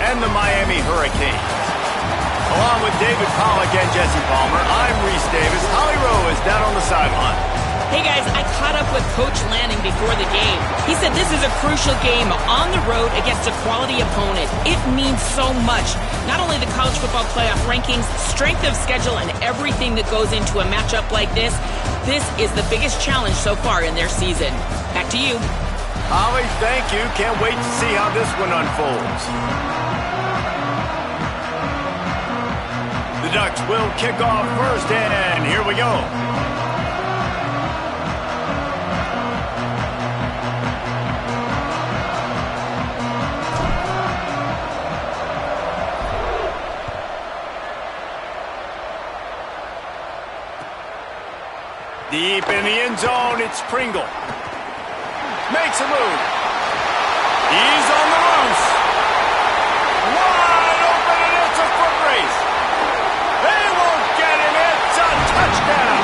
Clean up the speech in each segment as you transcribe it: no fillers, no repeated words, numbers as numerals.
and the Miami Hurricanes. Along with David Pollack and Jesse Palmer, I'm Reese Davis. Holly Rowe is down on the sideline. Hey guys, I caught up with Coach Lanning before the game. He said this is a crucial game on the road against a quality opponent. It means so much. Not only the college football playoff rankings, strength of schedule, and everything that goes into a matchup like this. This is the biggest challenge so far in their season. Back to you. Holly, thank you. Can't wait to see how this one unfolds. The Ducks will kick off first, and here we go. Deep in the end zone, it's Pringle. Makes a move. He's on the loose. Wide open, and it's a foot race. They won't get him. It's a touchdown.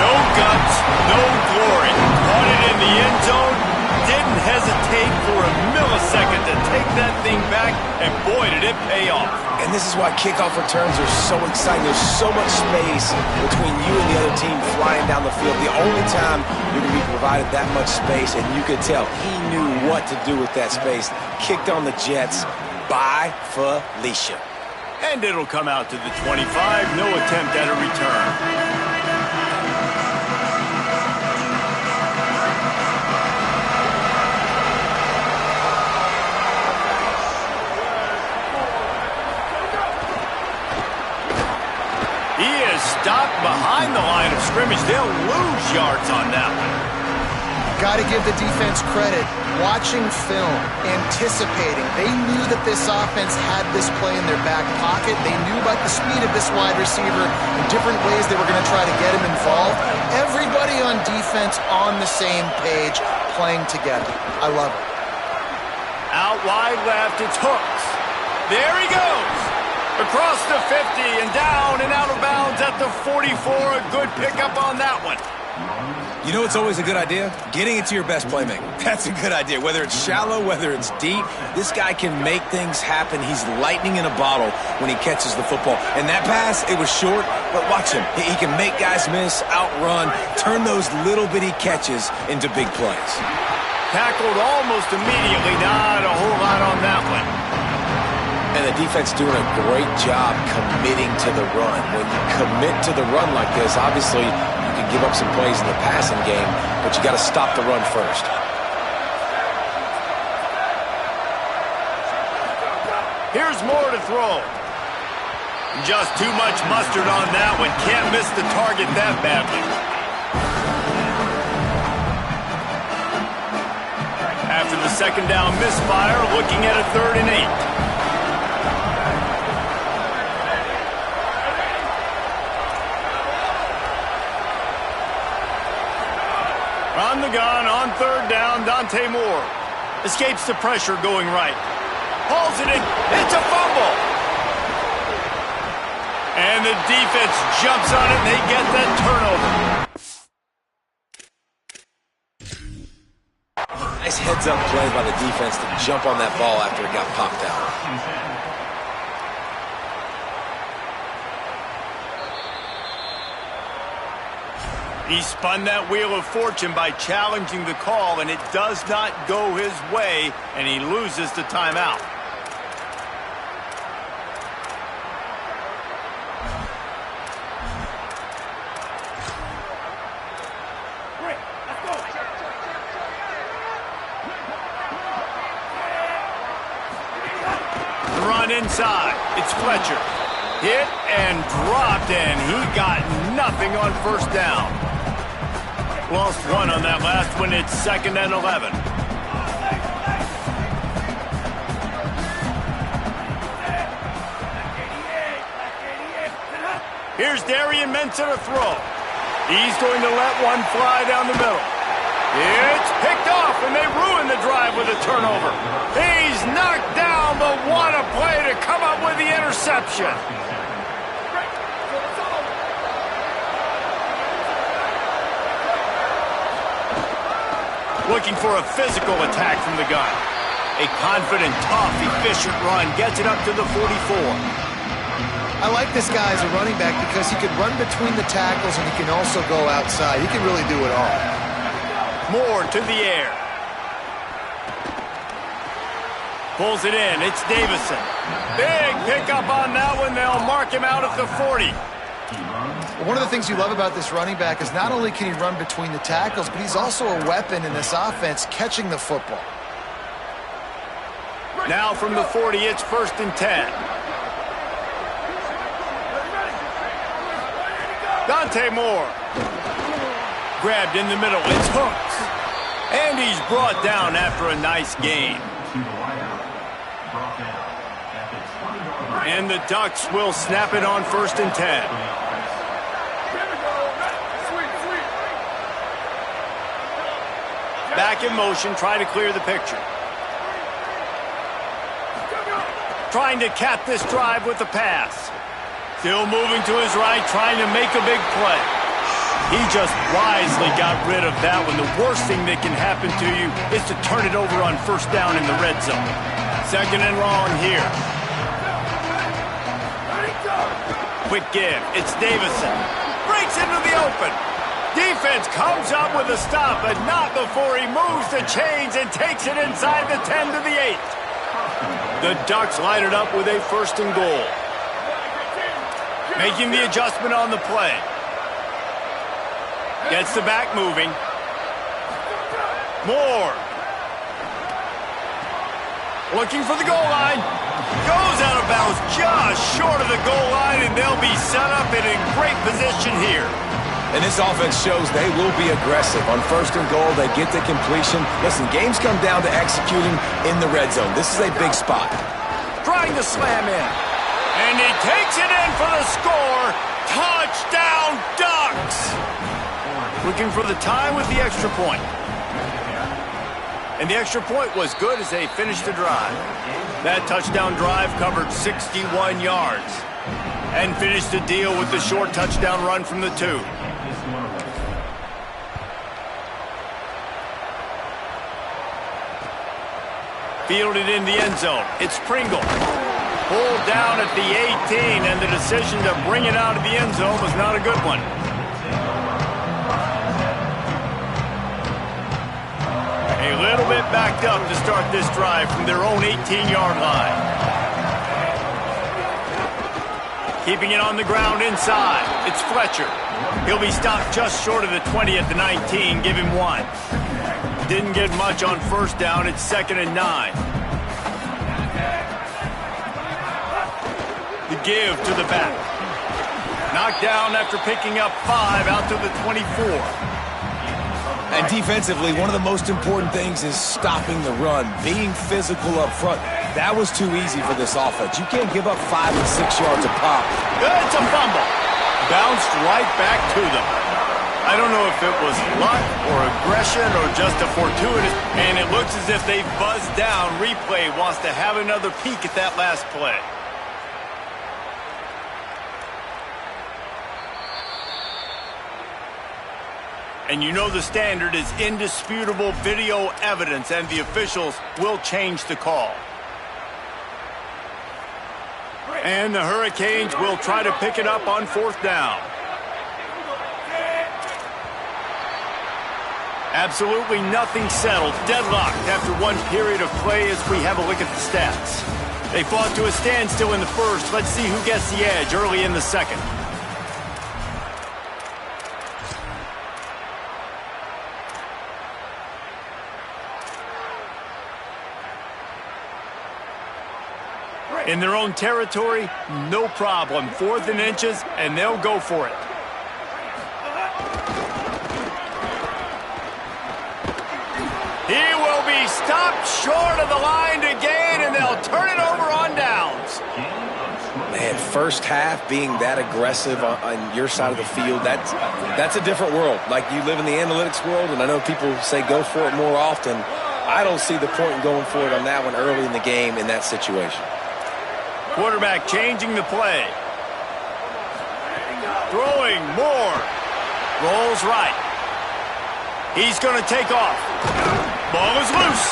No guts, no glory. Caught it in the end zone. Didn't hesitate for a millisecond to take that thing back, and boy, did it pay off. And this is why kickoff returns are so exciting. There's so much space between you and the other team flying down the field. The only time you're going to be provided that much space, and you could tell he knew what to do with that space. Kicked on the Jets by Felicia. And it'll come out to the 25. No attempt at a return. Stopped behind the line of scrimmage. They'll lose yards on that one. Got to give the defense credit. Watching film, anticipating. They knew that this offense had this play in their back pocket. They knew about the speed of this wide receiver and different ways they were going to try to get him involved. Everybody on defense on the same page, playing together. I love it. Out wide left, it's Hooks. There he goes. Across the 50 and down and out of bounds at the 44. A good pickup on that one. You know it's always a good idea? Getting it to your best playmaker. That's a good idea. Whether it's shallow, whether it's deep, this guy can make things happen. He's lightning in a bottle when he catches the football. And that pass, it was short, but watch him. He can make guys miss, outrun, turn those little bitty catches into big plays. Tackled almost immediately. Not a whole lot on that one. And the defense doing a great job committing to the run. When you commit to the run like this, obviously you can give up some plays in the passing game, but you got to stop the run first. Here's more to throw. Just too much mustard on that one. Can't miss the target that badly. After the second down misfire, looking at a 3rd and 8. On the gun, on 3rd down, Dante Moore. Escapes the pressure going right. Hauls it in. It's a fumble. And the defense jumps on it, and they get that turnover. Nice heads-up play by the defense to jump on that ball after it got popped out. He spun that wheel of fortune by challenging the call, and it does not go his way, and he loses the timeout. The run inside. It's Fletcher. Hit and dropped, and he got nothing on 1st down. Lost one on that last one. It's 2nd and 11. Here's Darian Mensah to throw. He's going to let one fly down the middle. It's picked off, and they ruin the drive with a turnover. He's knocked down, but what a play to come up with the interception. Looking for a physical attack from the gun. A confident, tough, efficient run gets it up to the 44. I like this guy as a running back because he can run between the tackles and he can also go outside. He can really do it all. Moore to the air. Pulls it in. It's Davison. Big pickup on that one. They'll mark him out at the 40. One of the things you love about this running back is not only can he run between the tackles, but he's also a weapon in this offense catching the football. Now from the 40, it's 1st and 10. Dante Moore. Grabbed in the middle. It's Hooks. And he's brought down after a nice gain. And the Ducks will snap it on 1st and 10. Back in motion, try to clear the picture. Trying to cap this drive with the pass. Still moving to his right, trying to make a big play. He just wisely got rid of that one. The worst thing that can happen to you is to turn it over on 1st down in the red zone. 2nd and long here. Quick give. It's Davison. Breaks into the open. Defense comes up with a stop, but not before he moves the chains and takes it inside the 10 to the 8. The Ducks line it up with a 1st and goal. Making the adjustment on the play. Gets the back moving. Moore. Looking for the goal line. Goes out of bounds just short of the goal line, and they'll be set up in a great position here. And this offense shows they will be aggressive. On 1st and goal, they get the completion. Listen, games come down to executing in the red zone. This is a big spot. Trying to slam in. And he takes it in for the score. Touchdown, Ducks! Looking for the tie with the extra point. And the extra point was good as they finished the drive. That touchdown drive covered 61 yards. And finished the deal with the short touchdown run from the 2. Fielded in the end zone. It's Pringle. Pulled down at the 18, and the decision to bring it out of the end zone was not a good one. A little bit backed up to start this drive from their own 18-yard line. Keeping it on the ground inside. It's Fletcher. He'll be stopped just short of the 20 at the 19. Give him 1. Didn't get much on 1st down. It's 2nd and 9. The give to the back. Knocked down after picking up 5 out to the 24. And defensively, one of the most important things is stopping the run, being physical up front. That was too easy for this offense. You can't give up 5 and 6 yards a pop. It's a fumble. Bounced right back to them. I don't know if it was luck or aggression or just a fortuitous, and it looks as if they buzzed down. Replay wants to have another peek at that last play. And you know the standard is indisputable video evidence, and the officials will change the call. And the Hurricanes will try to pick it up on 4th down. Absolutely nothing settled. Deadlocked after one period of play as we have a look at the stats. They fought to a standstill in the 1st. Let's see who gets the edge early in the 2nd. In their own territory, no problem. 4th and inches, and they'll go for it. He will be stopped short of the line to gain, and they'll turn it over on downs. Man, 1st half being that aggressive on your side of the field, that's a different world. Like, you live in the analytics world, and I know people say go for it more often. I don't see the point in going for it on that one early in the game in that situation. Quarterback changing the play. Throwing Moore. Rolls right. He's going to take off. Ball is loose.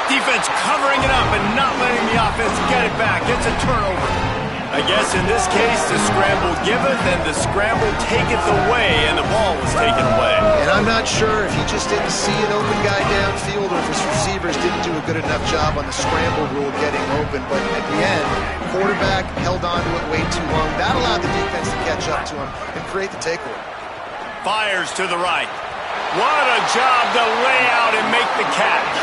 Defense covering it up and not letting the offense get it back. It's a turnover. I guess in this case, the scramble giveth and the scramble taketh away, and the ball was taken away. And I'm not sure if he just didn't see an open guy downfield or if his receivers didn't do a good enough job on the scramble rule getting open. But at the end, quarterback held on to it way too long. That allowed the defense to catch up to him and create the takeaway. Fires to the right. What a job to lay out and make the catch.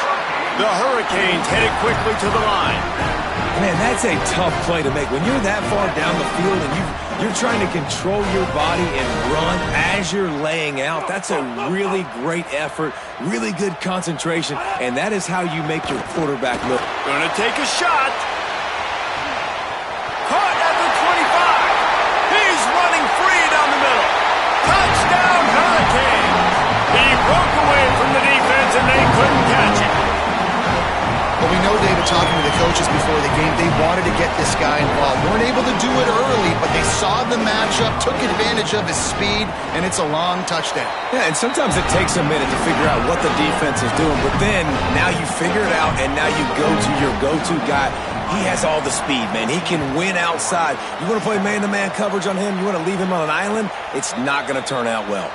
The Hurricanes headed quickly to the line. Man, that's a tough play to make. When you're that far down the field and you're trying to control your body and run as you're laying out, that's a really great effort, really good concentration, and that is how you make your quarterback look. Gonna take a shot. Caught at the 25. He's running free down the middle. Touchdown, Hurricanes. He broke away from the defense and they couldn't catch it. But we know, David, talking to the coaches before the game, they wanted to get this guy involved. Weren't able to do it early, but they saw the matchup, took advantage of his speed, and it's a long touchdown. Yeah, and sometimes it takes a minute to figure out what the defense is doing, but then now you figure it out, and now you go to your go-to guy. He has all the speed, man. He can win outside. You want to play man-to-man coverage on him? You want to leave him on an island? It's not going to turn out well.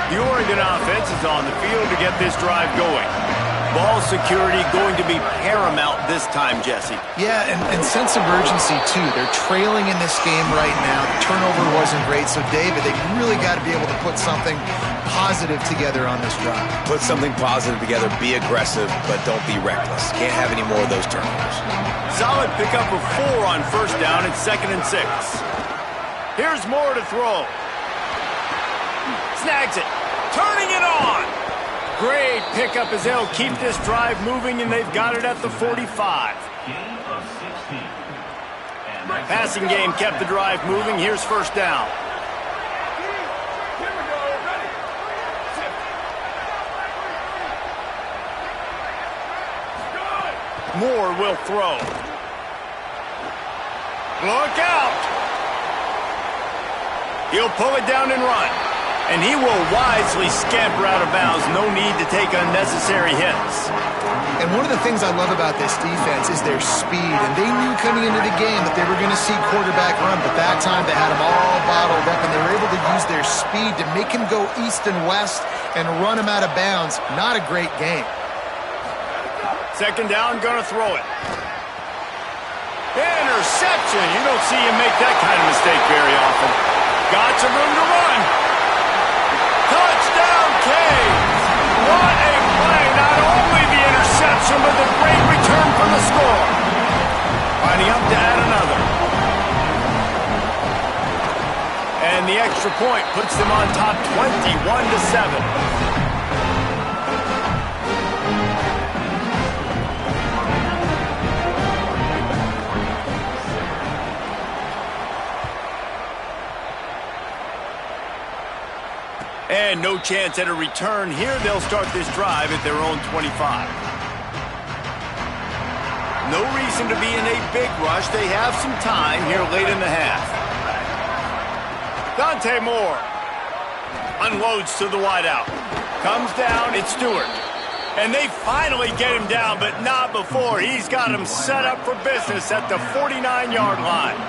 The Oregon offense is on the field to get this drive going. Ball security going to be paramount this time, Jesse. Yeah, and sense of urgency, too. They're trailing in this game right now. The turnover wasn't great, so, David, they really got to be able to put something positive together on this drive. Put something positive together, be aggressive, but don't be reckless. Can't have any more of those turnovers. Solid pickup of 4 on first down at 2nd and 6. Here's Moore to throw. Snags it. Turning it on. Great pickup as they'll keep this drive moving, and they've got it at the 45. Passing game kept the drive moving. Here's first down. Moore will throw. Look out. He'll pull it down and run. And he will wisely scamper out of bounds. No need to take unnecessary hits. And one of the things I love about this defense is their speed. And they knew coming into the game that they were going to see quarterback run. But that time they had him all bottled up, and they were able to use their speed to make him go east and west and run him out of bounds. Not a great game. Second down, going to throw it. Interception. You don't see him make that kind of mistake very often. Got some room to run. Touchdown, Canes! What a play! Not only the interception, but the great return from the score. Lining up to add another. And the extra point puts them on top 21-7. And no chance at a return here. They'll start this drive at their own 25. No reason to be in a big rush. They have some time here late in the half. Dante Moore unloads to the wideout. Comes down, it's Stewart. And they finally get him down, but not before. He's got him set up for business at the 49-yard line.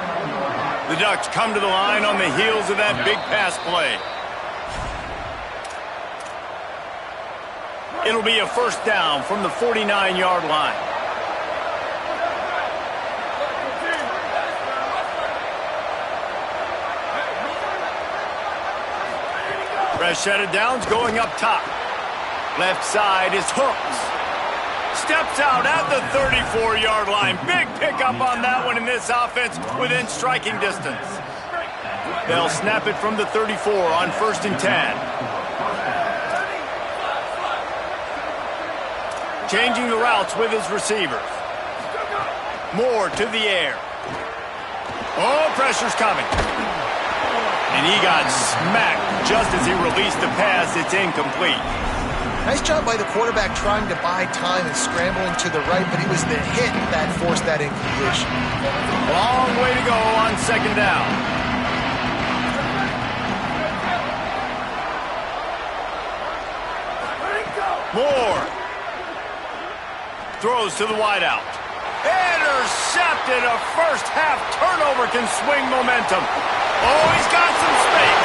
The Ducks come to the line on the heels of that big pass play. It'll be a first down from the 49-yard line. Fresh set of downs going up top. Left side is Hooks. Steps out at the 34-yard line. Big pickup on that one in this offense within striking distance. They'll snap it from the 34 on 1st and 10. Changing the routes with his receivers. Moore to the air. Oh, pressure's coming. And he got smacked just as he released the pass. It's incomplete. Nice job by the quarterback trying to buy time and scrambling to the right, but it was the hit that forced that incompletion. Long way to go on second down. Moore throws to the wideout. Intercepted. A first-half turnover can swing momentum. Oh, he's got some space.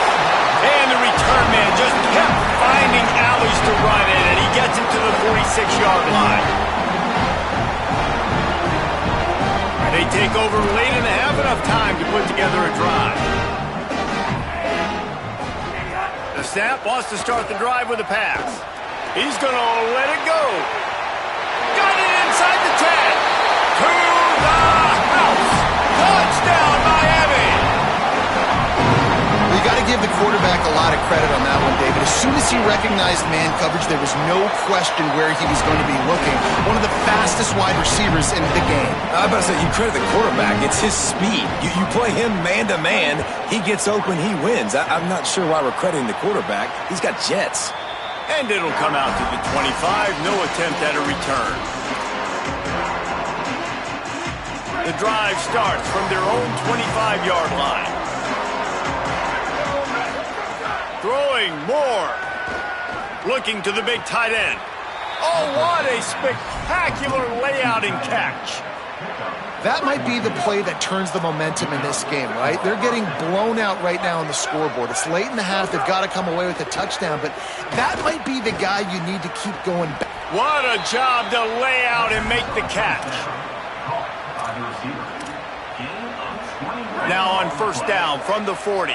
And the return man just kept finding alleys to run in, and he gets it to the 46-yard line. They take over late and have enough time to put together a drive. The snap wants to start the drive with a pass. He's going to let it go. Got it inside the 10. To the house. Touchdown, Miami. You got to give the quarterback a lot of credit on that one, David. As soon as he recognized man coverage, there was no question where he was going to be looking. One of the fastest wide receivers in the game. I'm about to say, you credit the quarterback. It's his speed. You play him man-to-man, he gets open, he wins. I'm not sure why we're crediting the quarterback. He's got jets. And it'll come out to the 25. No attempt at a return. The drive starts from their own 25-yard line. Throwing Moore. Looking to the big tight end. Oh, what a spectacular layout and catch. That might be the play that turns the momentum in this game, right? They're getting blown out right now on the scoreboard. It's late in the half. They've got to come away with a touchdown, but that might be the guy you need to keep going back. What a job to lay out and make the catch. Now on first down from the 40.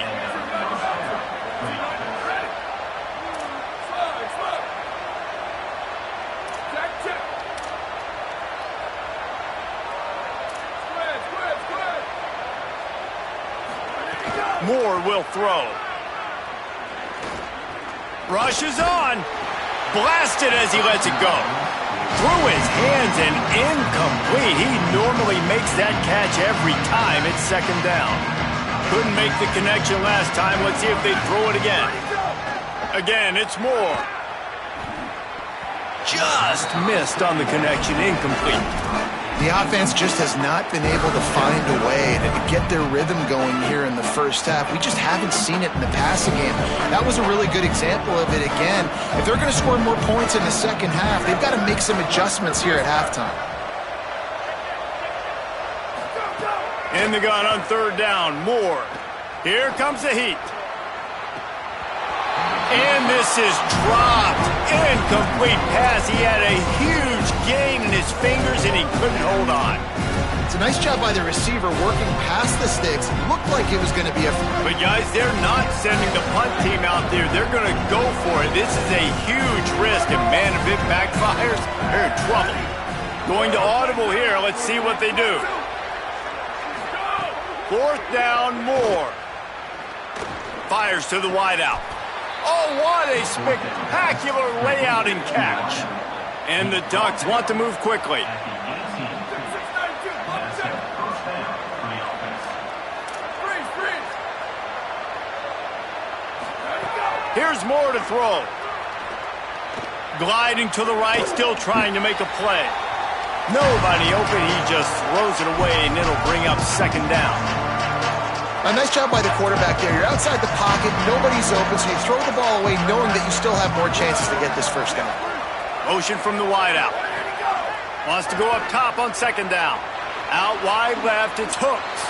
Moore will throw. Rushes on. Blasted as he lets it go. Through his hands and incomplete. He normally makes that catch every time. It's second down. Couldn't make the connection last time. Let's see if they throw it again. Again, it's Moore. Just missed on the connection. Incomplete. The offense just has not been able to find a way to get their rhythm going here in the first half. We just haven't seen it in the passing game. That was a really good example of it again. If they're going to score more points in the second half, they've got to make some adjustments here at halftime. In the gun on third down, Moore. Here comes the heat. And this is dropped. Incomplete pass. He had a huge gain in his fingers, and he couldn't hold on. It's a nice job by the receiver working past the sticks. It looked like it was going to be a... But, guys, they're not sending the punt team out there. They're going to go for it. This is a huge risk, and, man, if it backfires, they're in trouble. Going to audible here. Let's see what they do. Fourth down, Moore. Fires to the wideout. Oh, what a spectacular layout and catch. And the Ducks want to move quickly. Here's Moore to throw. Gliding to the right, still trying to make a play. Nobody open, he just throws it away, and it'll bring up second down. A nice job by the quarterback there. You're outside the pocket, nobody's open, so you throw the ball away knowing that you still have more chances to get this first down. Motion from the wideout. Wants to go up top on second down. Out wide left, it's Hooks.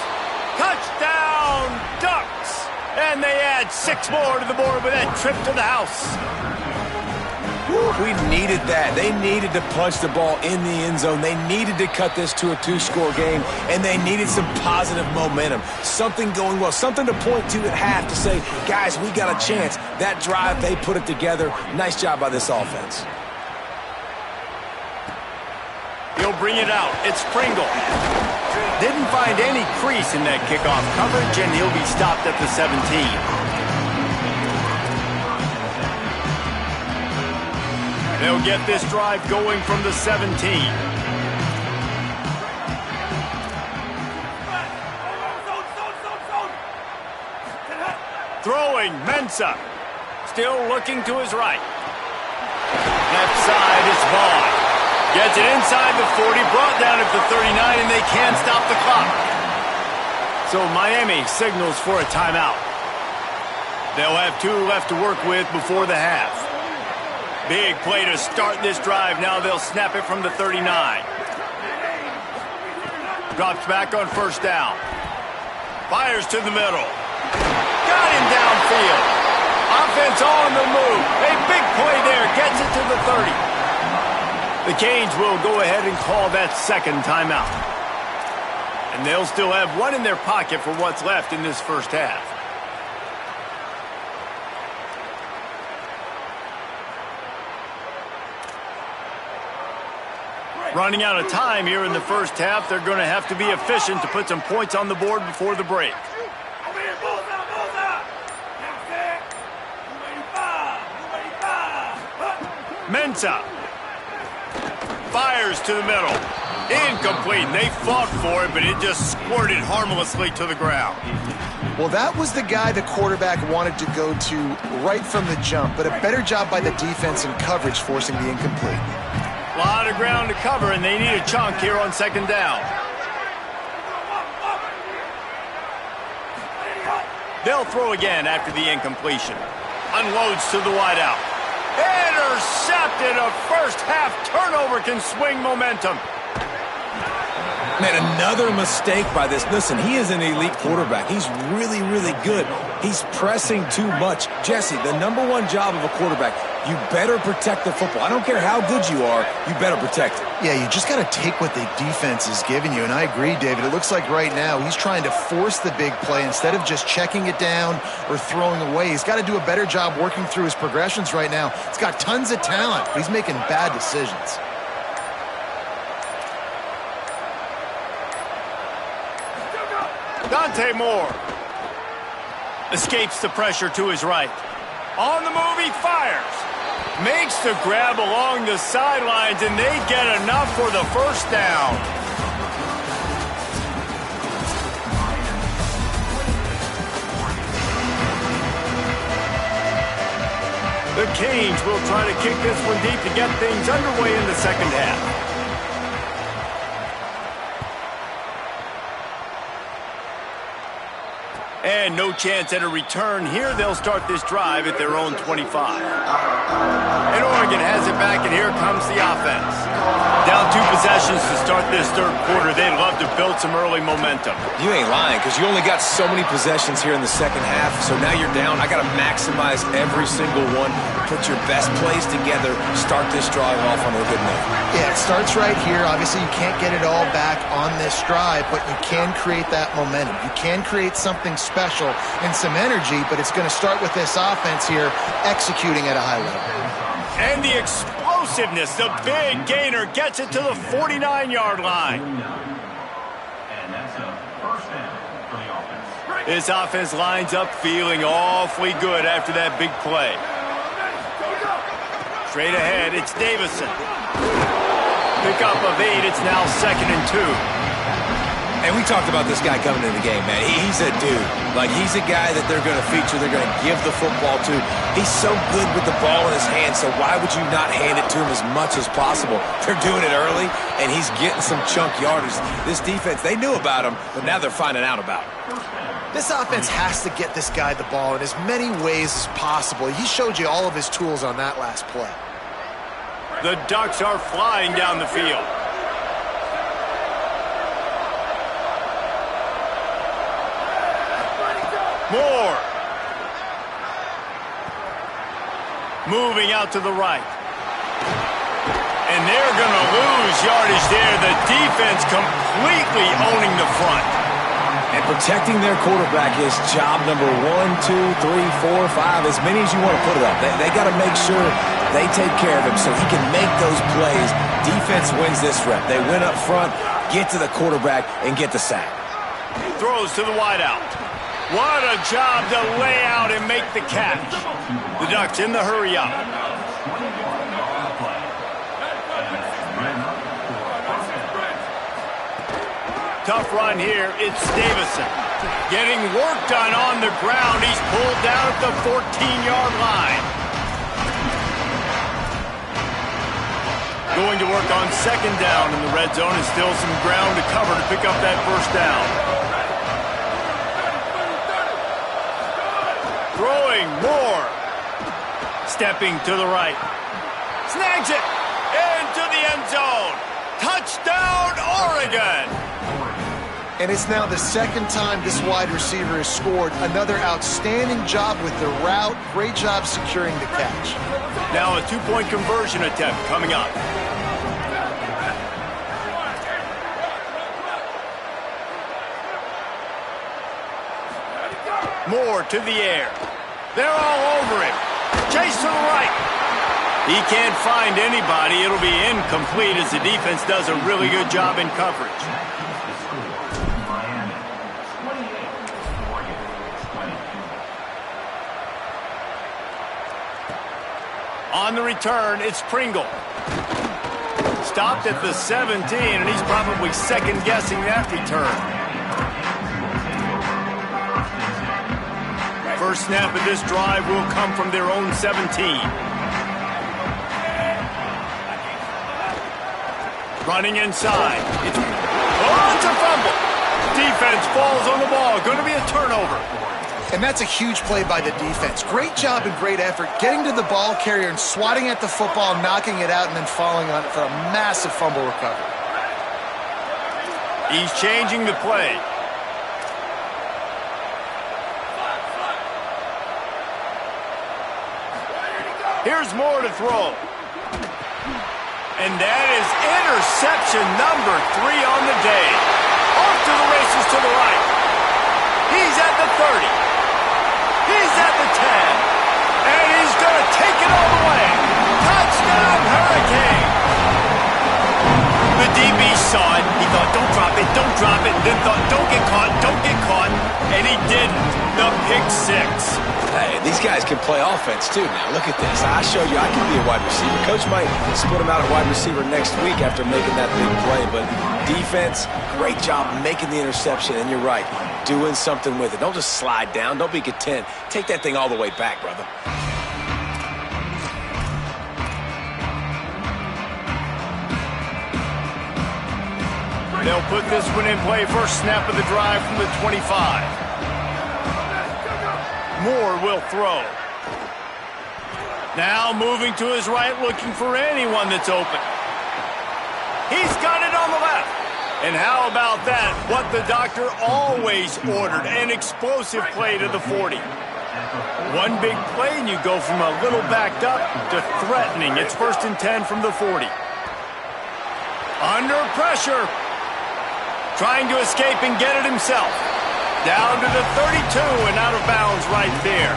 Touchdown, Ducks! And they add 6 more to the board with that trip to the house. We needed that. They needed to punch the ball in the end zone. They needed to cut this to a 2-score game, and they needed some positive momentum. Something going well, something to point to at half to say, guys, we got a chance. That drive, they put it together. Nice job by this offense. He'll bring it out. It's Pringle. Didn't find any crease in that kickoff coverage, and he'll be stopped at the 17. They'll get this drive going from the 17. Throwing, Mensah. Still looking to his right. Left side is Vaughn. Gets it inside the 40, brought down at the 39, and they can't stop the clock. So Miami signals for a timeout. They'll have 2 left to work with before the half. Big play to start this drive. Now they'll snap it from the 39. Drops back on first down. Fires to the middle. Got him downfield. Offense on the move. A big play there. Gets it to the 30. The Canes will go ahead and call that second timeout. And they'll still have one in their pocket for what's left in this first half. Running out of time here in the first half. They're going to have to be efficient to put some points on the board before the break. Mensah fires to the middle. Incomplete. They fought for it, but it just squirted harmlessly to the ground. Well, that was the guy the quarterback wanted to go to right from the jump, but a better job by the defense in coverage forcing the incomplete. A lot of ground to cover, and they need a chunk here on second down. They'll throw again after the incompletion. Unloads to the wideout. Intercepted. A first-half turnover can swing momentum. Man, another mistake by this. Listen, he is an elite quarterback. He's really, really good. He's pressing too much. Jesse, the number one job of a quarterback, you better protect the football. I don't care how good you are, you better protect it. Yeah, you just got to take what the defense is giving you, and I agree, David. It looks like right now he's trying to force the big play instead of just checking it down or throwing away. He's got to do a better job working through his progressions right now. He's got tons of talent, but he's making bad decisions. Dante Moore escapes the pressure to his right. On the move, he fires. Makes the grab along the sidelines, and they get enough for the first down. The Canes will try to kick this one deep to get things underway in the second half. And no chance at a return here. They'll start this drive at their own 25. And Oregon has it back, and here comes the offense. Down 2 possessions to start this third quarter. They'd love to build some early momentum. You ain't lying, because you only got so many possessions here in the second half, so now you're down. I got to maximize every single one. Put your best plays together. Start this drive off on a good note. Yeah, it starts right here. Obviously, you can't get it all back on this drive, but you can create that momentum. You can create something special and some energy, but it's going to start with this offense here executing at a high level. And the explosiveness, the big gainer gets it to the 49-yard line. And that's a first down for the offense. This offense lines up feeling awfully good after that big play. Straight ahead, it's Davison. Pick up of 8, it's now 2nd and 2. And we talked about this guy coming into the game, man. He's a dude. Like, he's a guy that they're going to feature, they're going to give the football to. He's so good with the ball in his hand, so why would you not hand it to him as much as possible? They're doing it early, and he's getting some chunk yardage. This defense, they knew about him, but now they're finding out about him. This offense has to get this guy the ball in as many ways as possible. He showed you all of his tools on that last play. The Ducks are flying down the field. Moore. Moving out to the right. And they're going to lose yardage there. The defense completely owning the front. And protecting their quarterback is job number 1, 2, 3, 4, 5, as many as you want to put it up. They got to make sure they take care of him so he can make those plays. Defense wins this rep. They win up front, get to the quarterback, and get the sack. Throws to the wideout. What a job to lay out and make the catch. The Ducks in the hurry up. Tough run here. It's Davison. Getting work done on the ground. He's pulled down at the 14-yard line. Going to work on second down in the red zone, and still some ground to cover to pick up that first down. Throwing Moore. Stepping to the right. Snags it. Into the end zone. Touchdown, Oregon. And it's now the second time this wide receiver has scored. Another outstanding job with the route. Great job securing the catch. Now a two-point conversion attempt coming up. Moore to the air. They're all over him. Chase to the right. He can't find anybody. It'll be incomplete as the defense does a really good job in coverage. On the return, it's Pringle. Stopped at the 17, and he's probably second-guessing that return. First snap of this drive will come from their own 17. Running inside. It's a fumble. Defense falls on the ball. Going to be a turnover. And that's a huge play by the defense. Great job and great effort getting to the ball carrier and swatting at the football, knocking it out, and then falling on it for a massive fumble recovery. He's changing the play. Here's Moore to throw. And that is interception number 3 on the day. Off to the races to the right. He's at the 30. He's at the 10. And he's going to take it all the way. Touchdown, Hurricane. The DB saw it. He thought, don't drop it, don't drop it. And then thought, don't get caught, don't get caught. And he didn't. The pick 6. Hey, these guys can play offense, too. Now, look at this. I show you I can be a wide receiver. Coach might split him out at wide receiver next week after making that big play. But defense, great job making the interception. And you're right, doing something with it. Don't just slide down. Don't be content. Take that thing all the way back, brother. They'll put this one in play. First snap of the drive from the 25. Moore will throw. Now moving to his right, looking for anyone that's open. He's got it on the left. And how about that? What the doctor always ordered, an explosive play to the 40. One big play and you go from a little backed up to threatening. It's 1st and 10 from the 40. Under pressure. Trying to escape and get it himself. Down to the 32 and out of bounds right there.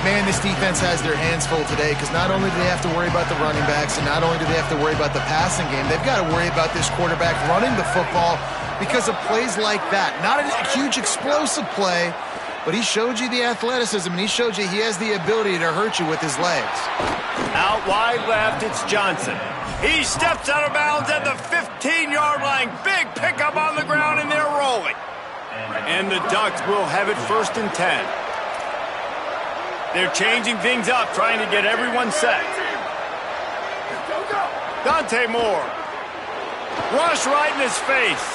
Man, this defense has their hands full today because not only do they have to worry about the running backs and not only do they have to worry about the passing game, they've got to worry about this quarterback running the football because of plays like that. Not a huge explosive play, but he showed you the athleticism and he showed you he has the ability to hurt you with his legs. Out wide left, it's Johnson. He steps out of bounds at the 15-yard line. Big pickup on the ground, and they're rolling. And the Ducks will have it 1st and 10. They're changing things up, trying to get everyone set. Dante Moore. Rush right in his face.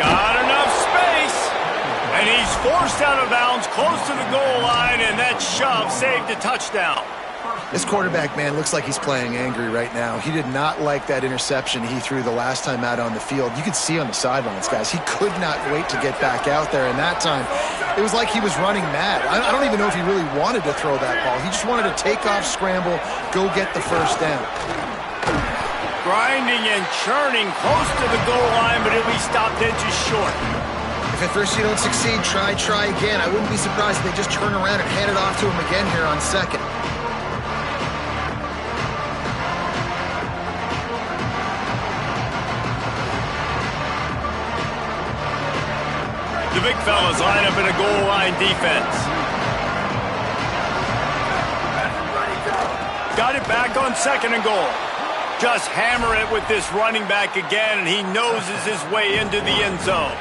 Got enough space. And he's forced out of bounds close to the goal line, and that shove saved a touchdown. This quarterback, man, looks like he's playing angry right now. He did not like that interception he threw the last time out on the field. You could see on the sidelines, guys, he could not wait to get back out there. And that time, it was like he was running mad. I don't even know if he really wanted to throw that ball. He just wanted to take off, scramble, go get the first down. Grinding and churning close to the goal line, but he'll be stopped inches short. If at first you don't succeed, try again. I wouldn't be surprised if they just turn around and hand it off to him again here on 2nd. The big fellas line up in a goal line defense. Got it back on 2nd and goal. Just hammer it with this running back again, and he noses his way into the end zone.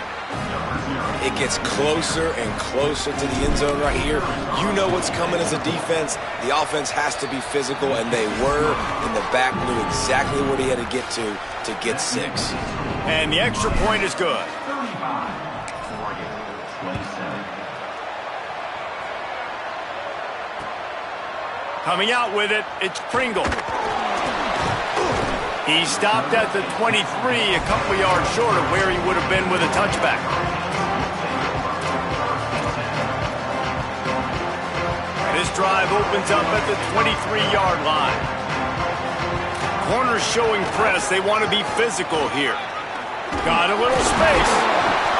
It gets closer and closer to the end zone right here. You know what's coming as a defense. The offense has to be physical, and they were. And the back knew exactly what he had to get 6. And the extra point is good. Coming out with it, it's Pringle. He stopped at the 23, a couple yards short of where he would have been with a touchback. This drive opens up at the 23-yard line. Corners showing press. They want to be physical here. Got a little space.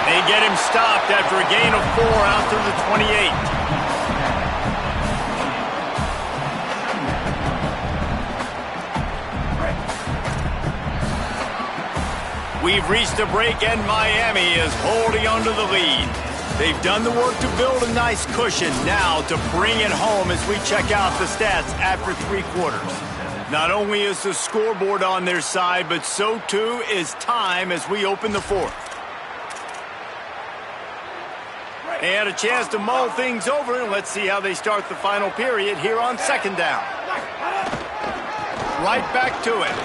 They get him stopped after a gain of 4 out to the 28. We've reached a break, and Miami is holding onto the lead. They've done the work to build a nice cushion. Now to bring it home as we check out the stats after 3 quarters. Not only is the scoreboard on their side, but so too is time as we open the 4th. They had a chance to mull things over, and let's see how they start the final period here on 2nd down. Right back to it.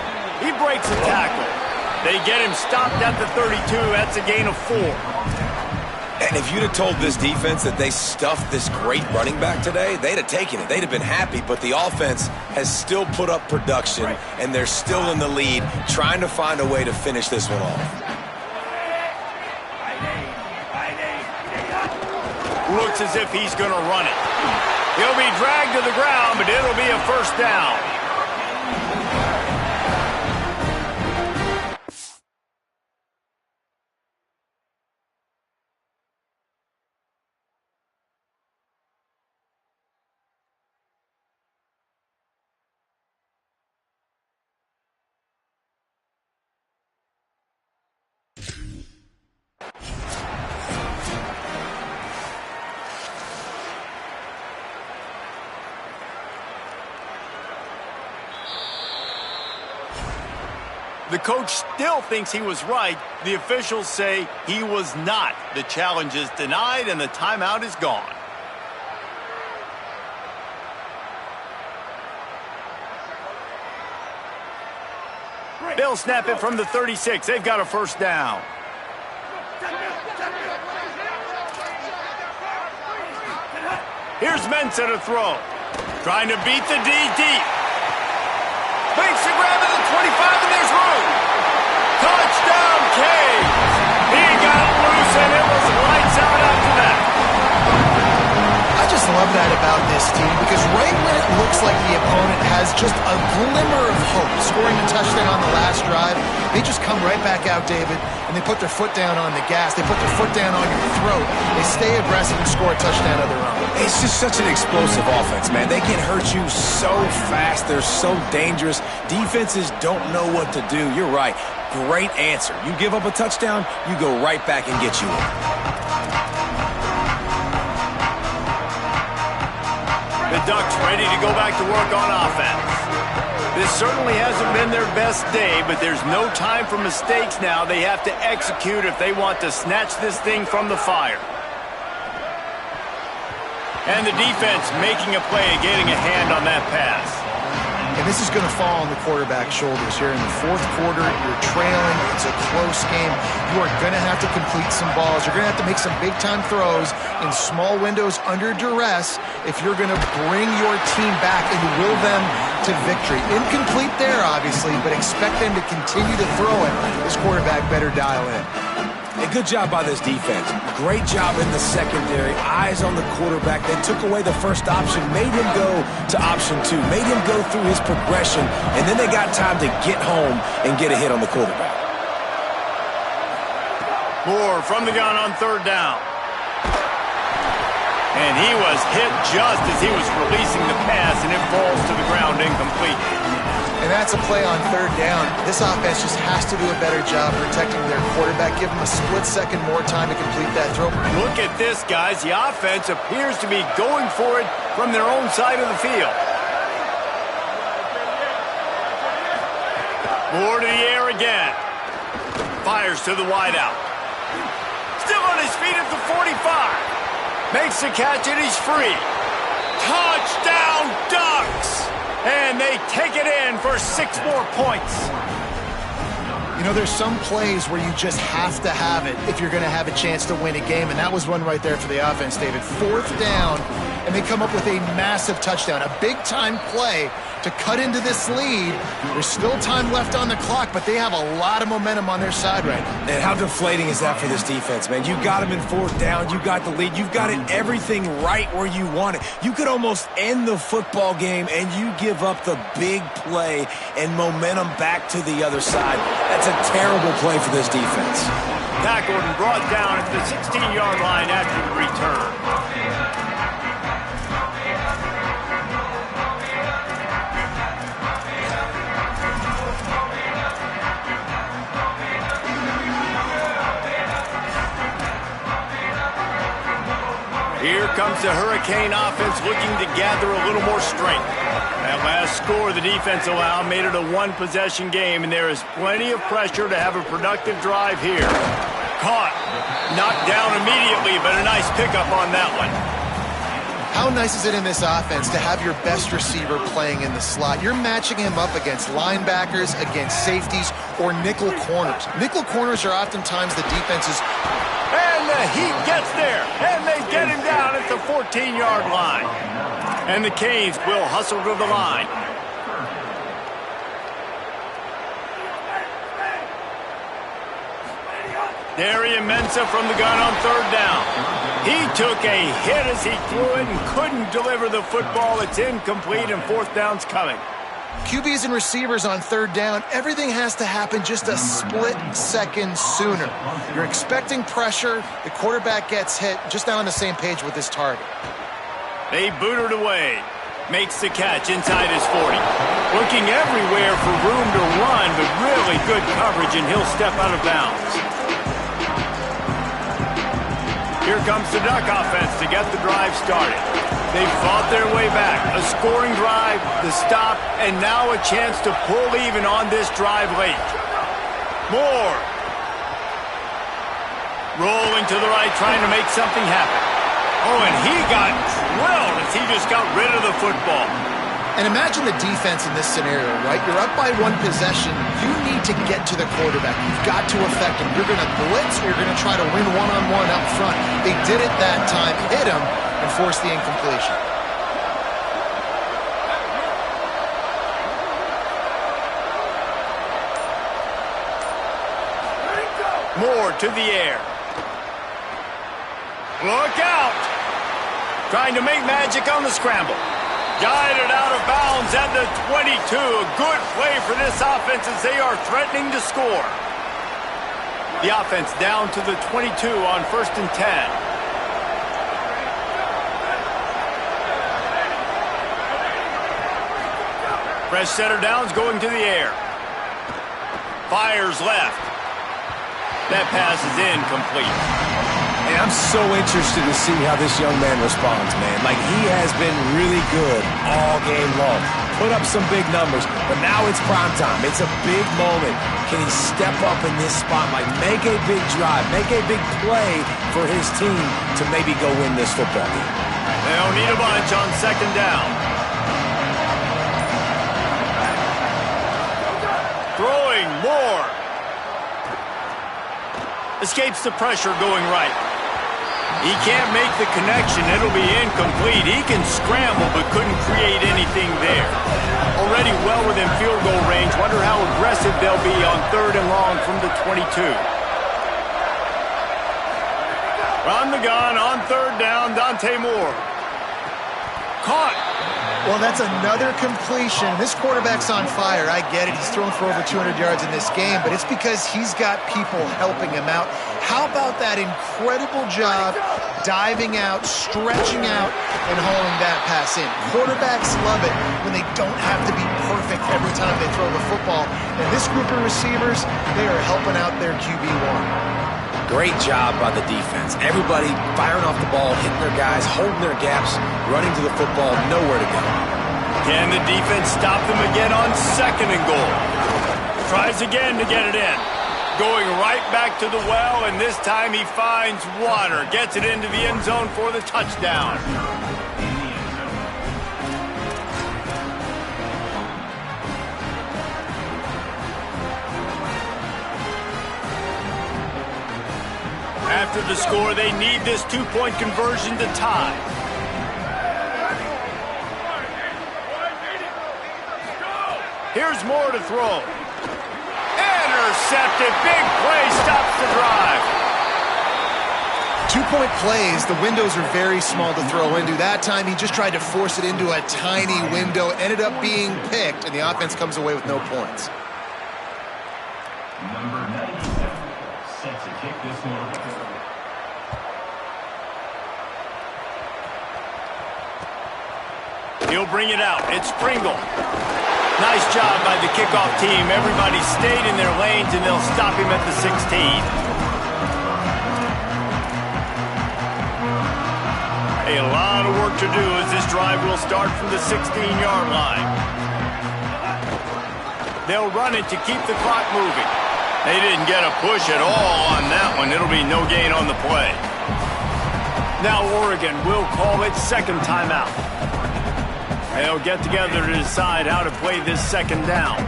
He breaks a tackle. They get him stopped at the 32. That's a gain of 4. And if you'd have told this defense that they stuffed this great running back today, they'd have taken it. They'd have been happy, but the offense has still put up production, and they're still in the lead, trying to find a way to finish this one off. Looks as if he's going to run it. He'll be dragged to the ground, but it'll be a 1st down. The coach still thinks he was right. The officials say he was not. The challenge is denied, and the timeout is gone. They'll snap it from the 36. They've got a 1st down. Here's Mensah to throw. Trying to beat the D deep. Makes the grab at the 25, and there's room. Touchdown, Cage. He got loose, and it was lights out after that. I just love that about this team, because right when it looks like the opponent has just a glimmer of hope, scoring a touchdown on the last drive, they just come right back out, David, and they put their foot down on the gas. They put their foot down on your throat. They stay aggressive and score a touchdown of their own. It's just such an explosive offense, man. They can hurt you so fast. They're so dangerous. Defenses don't know what to do. You're right. Great answer. You give up a touchdown, you go right back and get you one. The Ducks ready to go back to work on offense. This certainly hasn't been their best day, but there's no time for mistakes now. They have to execute if they want to snatch this thing from the fire. And the defense making a play, getting a hand on that pass. And this is going to fall on the quarterback's shoulders here in the 4th quarter. You're trailing. It's a close game. You are going to have to complete some balls. You're going to have to make some big-time throws in small windows under duress if you're going to bring your team back and will them to victory. Incomplete there, obviously, but expect them to continue to throw it. This quarterback better dial in. A good job by this defense. Great job in the secondary. Eyes on the quarterback. They took away the first option, made him go to option 2, made him go through his progression, and then they got time to get home and get a hit on the quarterback. Moore from the gun on 3rd down. And he was hit just as he was releasing the pass, and it falls to the ground incomplete. And that's a play on 3rd down. This offense just has to do a better job protecting their quarterback. Give them a split second more time to complete that throw. Look at this, guys. The offense appears to be going for it from their own side of the field. Moore to the air again. Fires to the wideout. Still on his feet at the 45. Makes the catch, and he's free. Touchdown, Ducks! And they take it in for 6 more points. You know, there's some plays where you just have to have it if you're going to have a chance to win a game, and that was one right there for the offense, David. 4th down, and they come up with a massive touchdown, a big-time play to cut into this lead. There's still time left on the clock, but they have a lot of momentum on their side right now. And how deflating is that for this defense, man? You got them in 4th down. You got the lead. You've got it everything right where you want it. You could almost end the football game, and you give up the big play and momentum back to the other side. That's a terrible play for this defense. Tackled and brought down at the 16-yard line after the return. Here comes the Hurricane offense looking to gather a little more strength. That last score the defense allowed made it a one-possession game, and there is plenty of pressure to have a productive drive here. Caught. Knocked down immediately, but a nice pickup on that one. How nice is it in this offense to have your best receiver playing in the slot? You're matching him up against linebackers, against safeties, or nickel corners. Nickel corners are oftentimes the defense's... And the Heat gets there, and they get him down at the 14-yard line. And the Canes will hustle to the line. Darian Mensah from the gun on 3rd down. He took a hit as he threw it and couldn't deliver the football. It's incomplete, and 4th down's coming. QBs and receivers on 3rd down, everything has to happen just a split second sooner. You're expecting pressure, the quarterback gets hit, just not on the same page with his target. They boot it away. Makes the catch inside his 40. Looking everywhere for room to run, but really good coverage, and he'll step out of bounds. Here comes the Duck offense to get the drive started. They fought their way back. A scoring drive, the stop, and now a chance to pull even on this drive late. Moore. Rolling to the right, trying to make something happen. Oh, and he got drilled as he just got rid of the football. And imagine the defense in this scenario, right? You're up by 1 possession. You need to get to the quarterback. You've got to affect him. You're going to blitz, or you're going to try to win one-on-one up front. They did it that time, hit him, and forced the incompletion. Moore to the air. Look out! Trying to make magic on the scramble. Guided out of bounds at the 22. A good play for this offense as they are threatening to score. The offense down to the 22 on 1st and 10. Fresh set of downs going to the air. Fires left. That pass is incomplete. And I'm so interested to see how this young man responds, man. Like, he has been really good all game long. Put up some big numbers, but now it's prime time. It's a big moment. Can he step up in this spot, like make a big drive, make a big play for his team to maybe go win this football game? They don't need a bunch on 2nd down. Throwing more. Escapes the pressure going right. He can't make the connection. It'll be incomplete. He can scramble, but couldn't create anything there. Already well within field goal range. Wonder how aggressive they'll be on 3rd and long from the 22. From the gun on 3rd down, Dante Moore. Caught. Well, that's another completion. This quarterback's on fire. I get it. He's thrown for over 200 yards in this game, but it's because he's got people helping him out. How about that incredible job diving out, stretching out, and hauling that pass in? Quarterbacks love it when they don't have to be perfect every time they throw the football. And this group of receivers, they are helping out their QB1. Great job by the defense. Everybody firing off the ball, hitting their guys, holding their gaps, running to the football, nowhere to go. Can the defense stop them again on 2nd and goal? Tries again to get it in. Going right back to the well, and this time he finds water. Gets it into the end zone for the touchdown. After the score, they need this two-point conversion to tie. Here's Moore to throw. Intercepted. Big play stops the drive. Two-point plays, the windows are very small to throw into. That time, he just tried to force it into a tiny window, ended up being picked, and the offense comes away with no points. Number 97 set to kick this one. He'll bring it out. It's Pringle. Nice job by the kickoff team. Everybody stayed in their lanes, and they'll stop him at the 16. A lot of work to do as this drive will start from the 16-yard line. They'll run it to keep the clock moving. They didn't get a push at all on that one. It'll be no gain on the play. Now Oregon will call its second timeout. They'll get together to decide how to play this second down.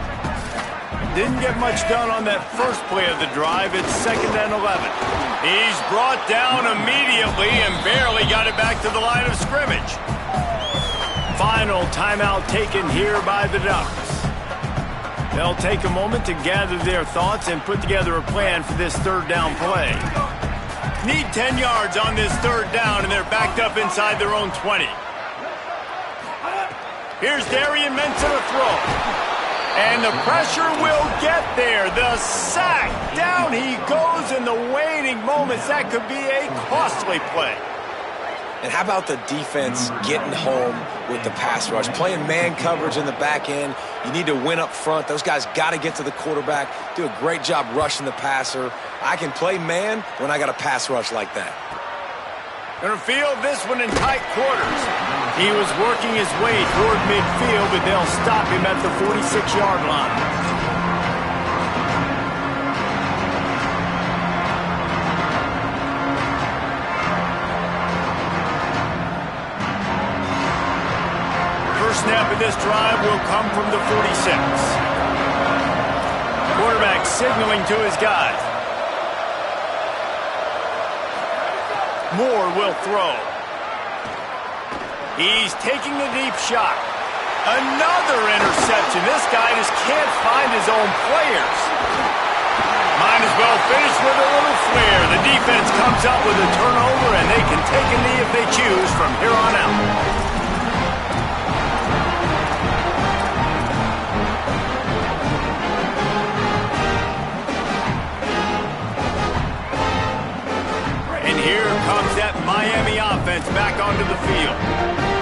Didn't get much done on that first play of the drive. It's 2nd and 11. He's brought down immediately and barely got it back to the line of scrimmage. Final timeout taken here by the Ducks. They'll take a moment to gather their thoughts and put together a plan for this third down play. Need 10 yards on this third down, and they're backed up inside their own 20. Here's Darian Mensah to throw. And the pressure will get there. The sack. Down he goes in the waiting moments. That could be a costly play. And how about the defense getting home with the pass rush? Playing man coverage in the back end. You need to win up front. Those guys got to get to the quarterback. Do a great job rushing the passer. I can play man when I got a pass rush like that. Gonna field this one in tight quarters. He was working his way toward midfield, but they'll stop him at the 46-yard line. First snap of this drive will come from the 46. Quarterback signaling to his guys. Moore will throw. He's taking a deep shot. Another interception. This guy just can't find his own players. Might as well finish with a little flair. The defense comes up with a turnover, and they can take a knee if they choose from here on out. Here comes that Miami offense back onto the field.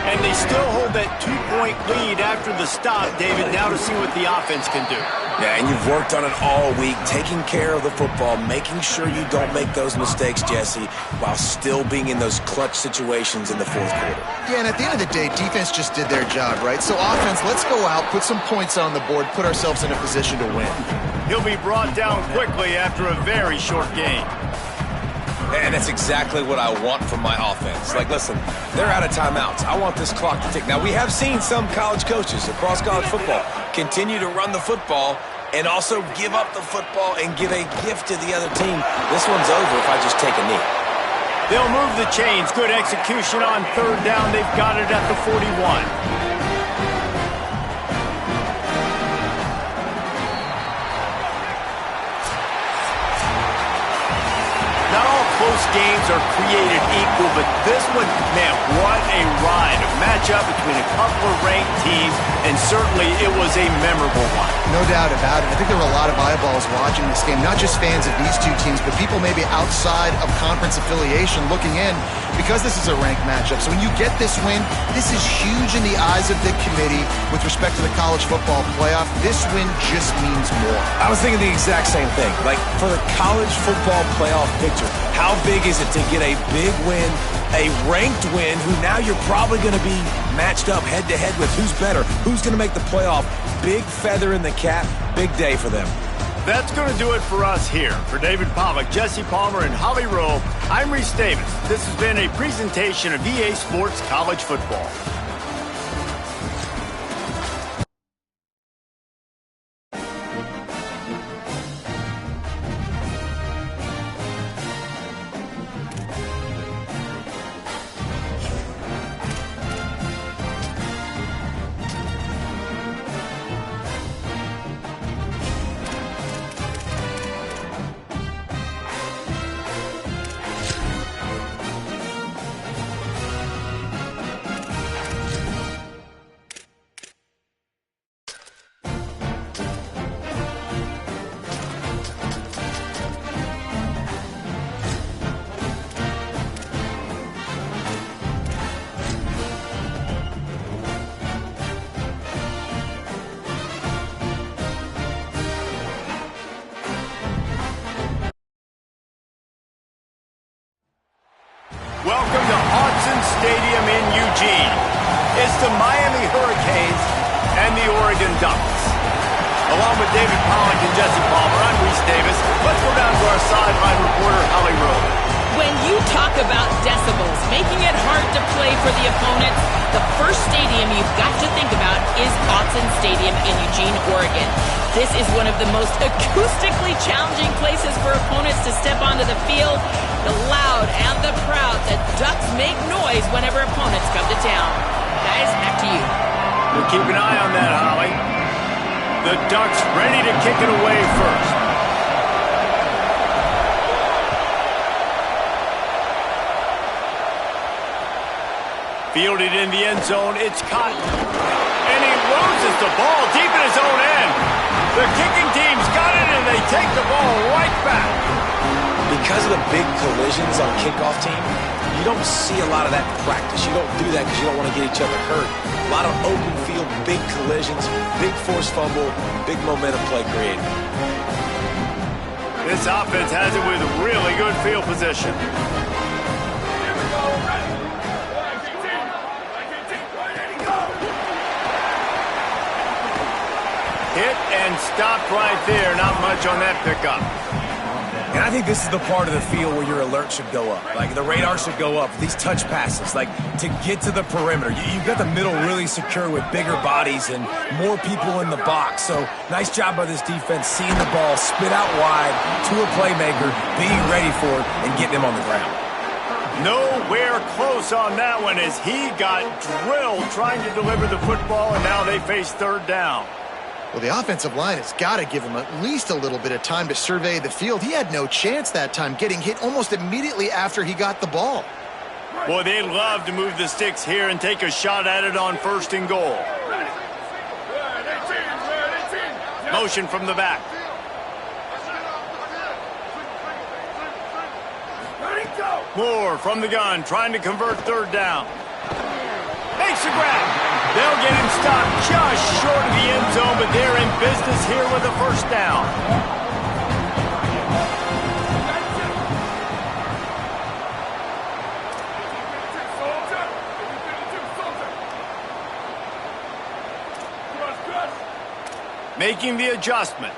And they still hold that two-point lead after the stop, David, now to see what the offense can do. Yeah, and you've worked on it all week, taking care of the football, making sure you don't make those mistakes, Jesse, while still being in those clutch situations in the fourth quarter. Yeah, and at the end of the day, defense just did their job, right? So offense, let's go out, put some points on the board, put ourselves in a position to win. He'll be brought down quickly after a very short game. And that's exactly what I want from my offense. Like, listen, they're out of timeouts. I want this clock to tick. Now, we have seen some college coaches across college football continue to run the football and also give up the football and give a gift to the other team. This one's over if I just take a knee. They'll move the chains. Good execution on third down. They've got it at the 41. Not all close games are created equal, but this one, man, what a ride. A matchup between a couple of ranked teams, and certainly it was a memorable one. No doubt about it. I think there were a lot of eyeballs watching this game, not just fans of these two teams, but people maybe outside of conference affiliation looking in because this is a ranked matchup. So when you get this win, this is huge in the eyes of the committee with respect to the college football playoff. This win just means more. I was thinking the exact same thing. Like, for the college football playoff picture, how big is it to get a big win, a ranked win, who now you're probably going to be matched up head-to-head with who's better, who's going to make the playoff. Big feather in the cap, big day for them. That's going to do it for us here. For David Pollack, Jesse Palmer, and Holly Rowe, I'm Reese Davis. This has been a presentation of EA Sports College Football. welcome to Autzen Stadium in Eugene. It's the Miami Hurricanes and the Oregon Ducks. Along with David Pollock and Jesse Palmer, I'm Reese Davis. Let's go down to our sideline reporter, Holly Rowe. When you talk about decibels, making it hard to play for the opponent, the first stadium you've got to think about is Autzen Stadium in Eugene, Oregon. This is one of the most acoustically challenging places for opponents to step onto the field. The loud and the proud, the Ducks make noise whenever opponents come to town. Guys, back to you. We'll keep an eye on that, Holly. The Ducks ready to kick it away first. Fielded in the end zone, it's Cotton. And he loses the ball deep in his own end. The kicking team's got it, and they take the ball right back. Because of the big collisions on kickoff team, you don't see a lot of that in practice. You don't do that because you don't want to get each other hurt. A lot of open field, big collisions, big forced fumble, big momentum play created. This offense has it with really good field position. Hit and stopped right there. Not much on that pickup. And I think this is the part of the field where your alert should go up. Like, the radar should go up. These touch passes, like, to get to the perimeter. You've got the middle really secure with bigger bodies and more people in the box. So, nice job by this defense, seeing the ball, spit out wide to a playmaker, being ready for it, and getting him on the ground. Nowhere close on that one as he got drilled trying to deliver the football, and now they face third down. Well, the offensive line has got to give him at least a little bit of time to survey the field. He had no chance that time, getting hit almost immediately after he got the ball. Boy, they love to move the sticks here and take a shot at it on 1st and goal. Motion from the back. Moore from the gun, trying to convert third down. Makes a grab. They'll get him stopped just short of the end zone, but they're in business here with a first down. Making the adjustment.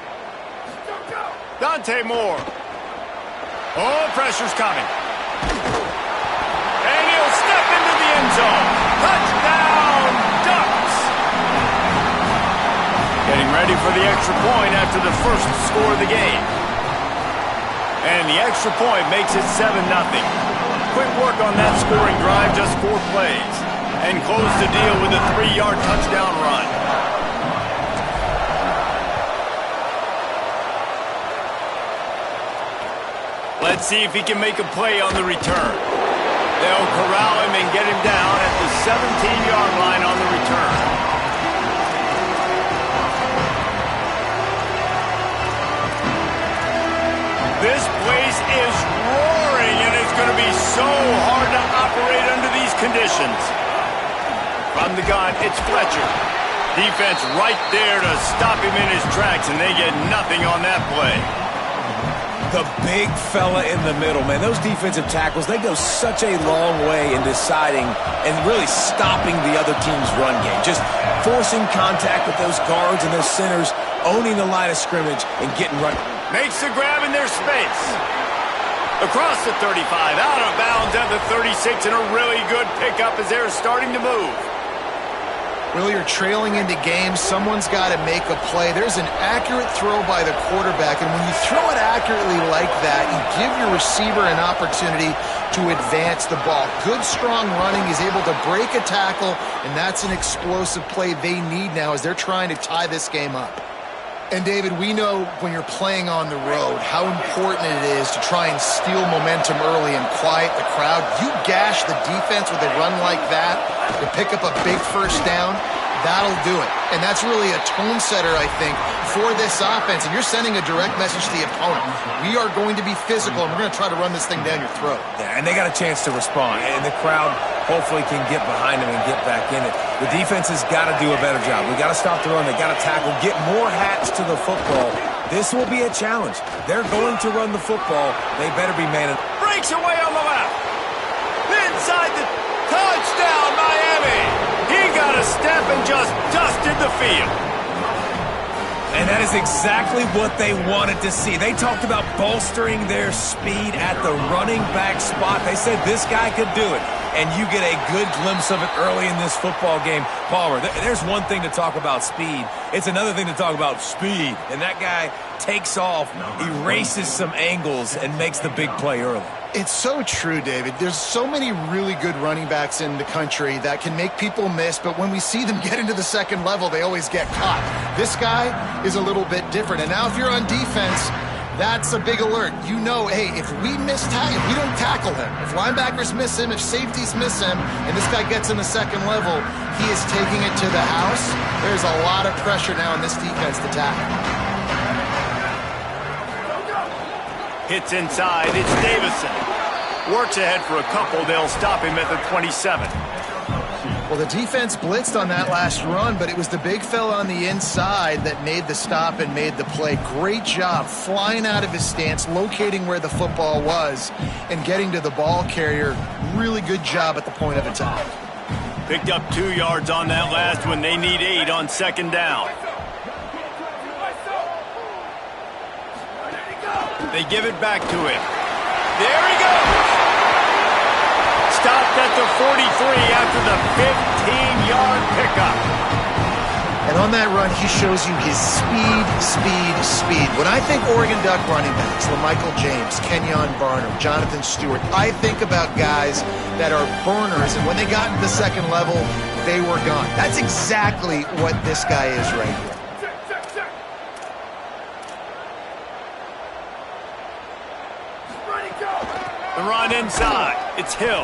Dante Moore. Oh, pressure's coming. And he'll step into the end zone. Touchdown, Ducks! Getting ready for the extra point after the first score of the game. And the extra point makes it 7-0. Quick work on that scoring drive, just 4 plays. And close the deal with a 3-yard touchdown run. Let's see if he can make a play on the return. They'll corral him and get him down at the 17-yard line on the return. This place is roaring, and it's going to be so hard to operate under these conditions. From the gun, it's Fletcher. Defense right there to stop him in his tracks, and they get nothing on that play. The big fella in the middle, man. Those defensive tackles, they go such a long way in deciding and really stopping the other team's run game. Just forcing contact with those guards and those centers, owning the line of scrimmage and getting right. Makes the grab in their space. Across the 35, out of bounds at the 36, and a really good pickup as they're starting to move. Well, you're trailing into games. Someone's got to make a play. There's an accurate throw by the quarterback, and when you throw it accurately like that, you give your receiver an opportunity to advance the ball. Good, strong running. He's able to break a tackle, and that's an explosive play they need now as they're trying to tie this game up. And, David, we know when you're playing on the road how important it is to try and steal momentum early and quiet the crowd. You gash the defense with a run like that to pick up a big first down, that'll do it. And that's really a tone setter, I think, for this offense. And you're sending a direct message to the opponent. We are going to be physical, and we're going to try to run this thing down your throat. Yeah, and they got a chance to respond. And the crowd hopefully can get behind them and get back in it. The defense has got to do a better job. We got to stop the run. They got to tackle, get more hats to the football. This will be a challenge. They're going to run the football. They better be manning. Breaks away on the left. Then just dusted the field. And that is exactly what they wanted to see. They talked about bolstering their speed at the running back spot. They said this guy could do it. And you get a good glimpse of it early in this football game. Palmer, there's one thing to talk about speed. It's another thing to talk about speed. And that guy takes off, erases some angles, and makes the big play early. It's so true, David. There's so many really good running backs in the country that can make people miss, but when we see them get into the second level, they always get caught. This guy is a little bit different. And now if you're on defense, that's a big alert. You know, hey, if we don't tackle him, if linebackers miss him, if safeties miss him, and this guy gets in the second level, he is taking it to the house. There's a lot of pressure now in this defense to tackle. Hits inside, it's Davison. Works ahead for a couple, they'll stop him at the 27. Well, the defense blitzed on that last run, but it was the big fella on the inside that made the stop and made the play. Great job flying out of his stance, locating where the football was, and getting to the ball carrier. Really good job at the point of attack. Picked up 2 yards on that last one. They need 8 on second down. They give it back to him. There he goes! Stopped at the 43 after the 15-yard pickup. And on that run, he shows you his speed. When I think Oregon Duck running backs, LaMichael James, Kenyon Barnum, Jonathan Stewart, I think about guys that are burners, and when they got into the second level, they were gone. That's exactly what this guy is right here. The run inside. It's Hill.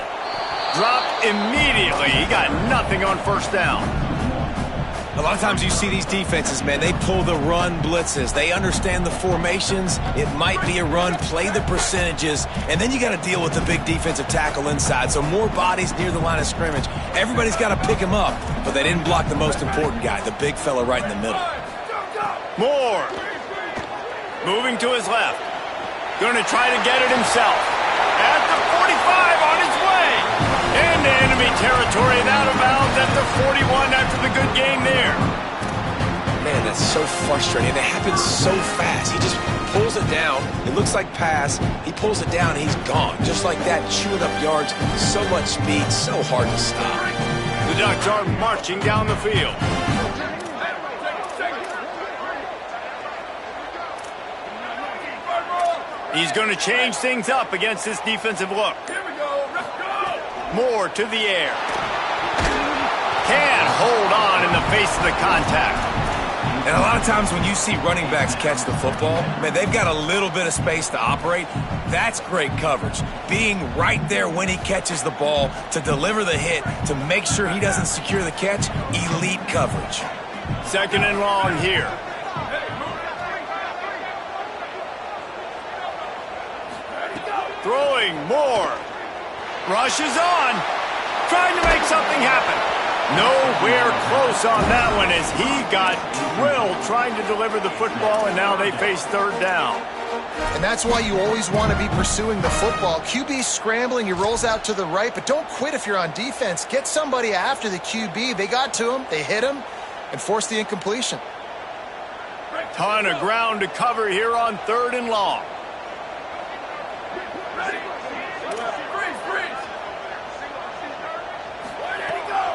Dropped immediately. He got nothing on first down. A lot of times you see these defenses, man, they pull the run blitzes. They understand the formations. It might be a run, play the percentages, and then you got to deal with the big defensive tackle inside. So more bodies near the line of scrimmage. Everybody's got to pick him up, but they didn't block the most important guy, the big fella right in the middle. Moore. Moving to his left. Going to try to get it himself. At the 45 on his way. Into enemy territory and out of bounds at the 41 after the good game there. Man, that's so frustrating. It happens so fast. He just pulls it down. It looks like pass. He pulls it down, and he's gone. Just like that, chewing up yards. So much speed, so hard to stop. The Ducks are marching down the field. He's going to change things up against this defensive look. Moore to the air. Can't hold on in the face of the contact. And a lot of times when you see running backs catch the football, man, they've got a little bit of space to operate. That's great coverage. Being right there when he catches the ball to deliver the hit, to make sure he doesn't secure the catch, elite coverage. Second and long here. Throwing Moore. Rushes on. Trying to make something happen. Nowhere close on that one as he got drilled trying to deliver the football, and now they face third down. And that's why you always want to be pursuing the football. QB scrambling, he rolls out to the right, but don't quit if you're on defense. Get somebody after the QB. They got to him, they hit him, and forced the incompletion. Ton of ground to cover here on third and long.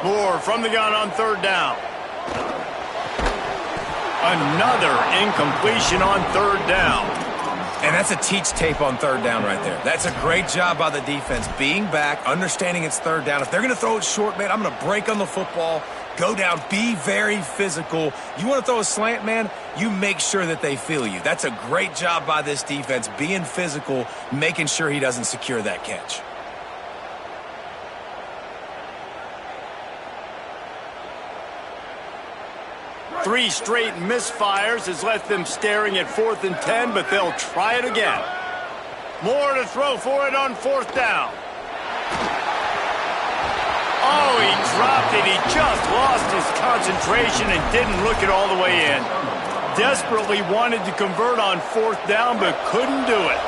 Moore from the gun on third down. Another incompletion on third down. And that's a teach tape on third down right there. That's a great job by the defense. Being back, understanding it's third down. If they're going to throw it short, man, I'm going to break on the football, go down, be very physical. You want to throw a slant, man, you make sure that they feel you. That's a great job by this defense, being physical, making sure he doesn't secure that catch. Three straight misfires has left them staring at 4th and 10, but they'll try it again. Moore to throw for it on 4th down. Oh, he dropped it. He just lost his concentration and didn't look it all the way in. Desperately wanted to convert on 4th down, but couldn't do it.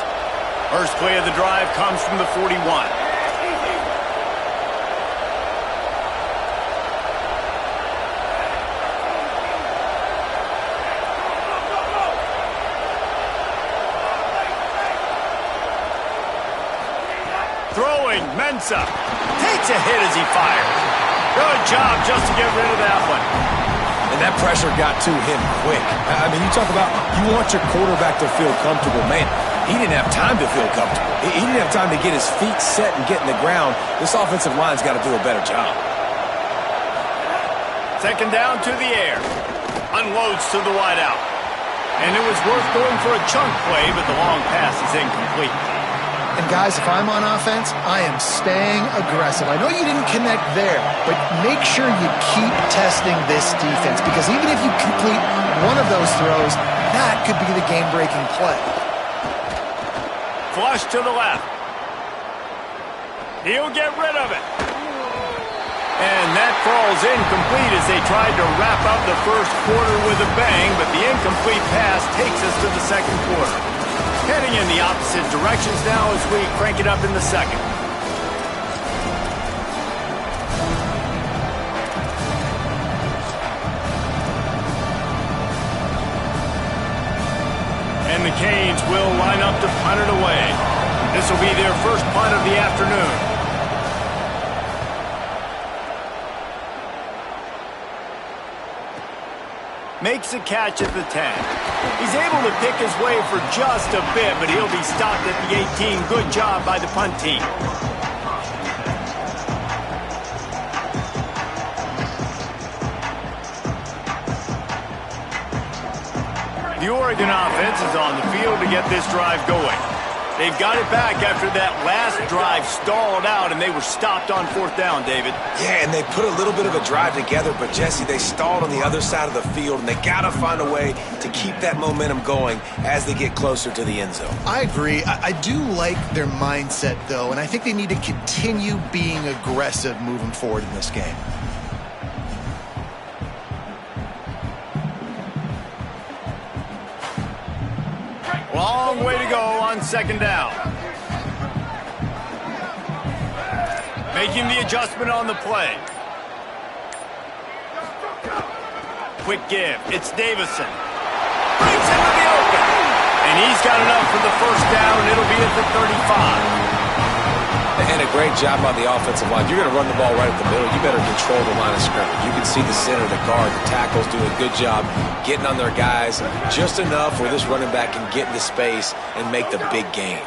First play of the drive comes from the 41. Mensa takes a hit as he fires. Good job just to get rid of that one. And that pressure got to him quick. I mean, you talk about you want your quarterback to feel comfortable. Man, he didn't have time to feel comfortable. He didn't have time to get his feet set and get in the ground. This offensive line's got to do a better job. Second down to the air. Unloads to the wideout. And it was worth going for a chunk play, but the long pass is incomplete. And guys, if I'm on offense, I am staying aggressive. I know you didn't connect there, but make sure you keep testing this defense, because even if you complete one of those throws, that could be the game-breaking play. Flush to the left. He'll get rid of it. And that falls incomplete as they tried to wrap up the first quarter with a bang, but the incomplete pass takes us to the second quarter. Heading in the opposite directions now as we crank it up in the second. And the Canes will line up to punt it away. This will be their first punt of the afternoon. Makes a catch at the 10. He's able to pick his way for just a bit, but he'll be stopped at the 18. Good job by the punt team. The Oregon offense is on the field to get this drive going. They've got it back after that last drive stalled out, and they were stopped on fourth down, David. Yeah, and they put a little bit of a drive together, but, Jesse, they stalled on the other side of the field, and they got to find a way to keep that momentum going as they get closer to the end zone. I agree. I do like their mindset, though, and I think they need to continue being aggressive moving forward in this game. Long way to go on second down. Making the adjustment on the play. Quick give. It's Davison. Brings him to the open. And he's got enough for the first down. It'll be at the 35. And a great job on the offensive line. You're going to run the ball right at the middle. You better control the line of scrimmage. You can see the center, the guard, the tackles do a good job getting on their guys just enough where this running back can get into space and make the big gain.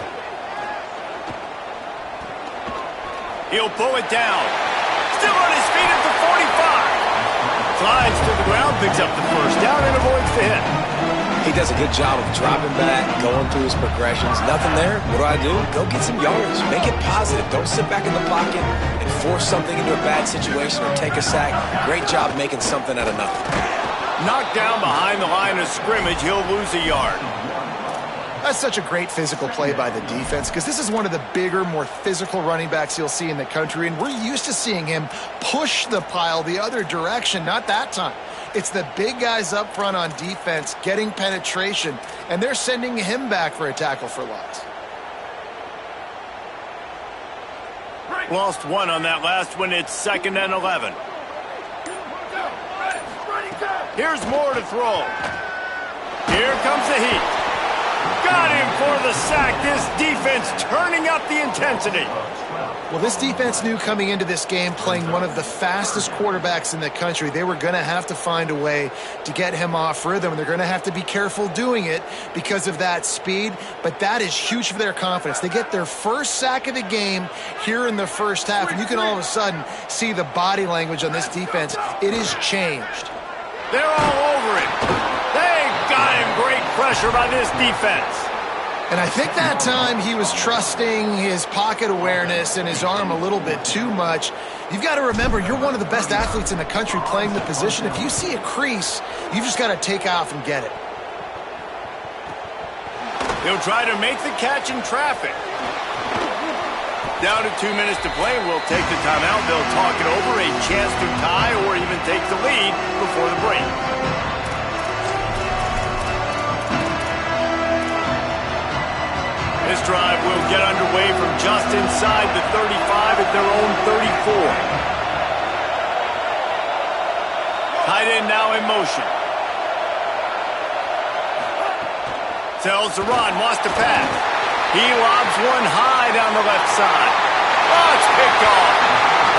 He'll pull it down. Still on his feet at the 45. Slides to the ground, picks up the first down, and avoids the hit. He does a good job of dropping back, going through his progressions. Nothing there. What do? Go get some yardage. Make it positive. Don't sit back in the pocket and force something into a bad situation or take a sack. Great job making something out of nothing. Knocked down behind the line of scrimmage, he'll lose a yard. That's such a great physical play by the defense, because this is one of the bigger, more physical running backs you'll see in the country, and we're used to seeing him push the pile the other direction. Not that time. It's the big guys up front on defense getting penetration, and they're sending him back for a tackle for loss. Lost one on that last one. It's 2nd and 11. Here's more to throw. Here comes the heat. Got him for the sack. This defense turning up the intensity. Well, this defense knew coming into this game, playing one of the fastest quarterbacks in the country, they were going to have to find a way to get him off rhythm. They're going to have to be careful doing it because of that speed, but that is huge for their confidence. They get their first sack of the game here in the first half, and you can all of a sudden see the body language on this defense. It is changed. They're all over him. They've got him. Great pressure by this defense. And I think that time he was trusting his pocket awareness and his arm a little bit too much. You've got to remember, you're one of the best athletes in the country playing the position. If you see a crease, you've just got to take off and get it. He'll try to make the catch in traffic. Down to 2 minutes to play. We'll take the timeout. They'll talk it over. A chance to tie or even take the lead before the break. This drive will get underway from just inside the 35 at their own 34. Tight end now in motion. Tells the run, wants to pass. He lobs one high down the left side. Oh, it's picked off.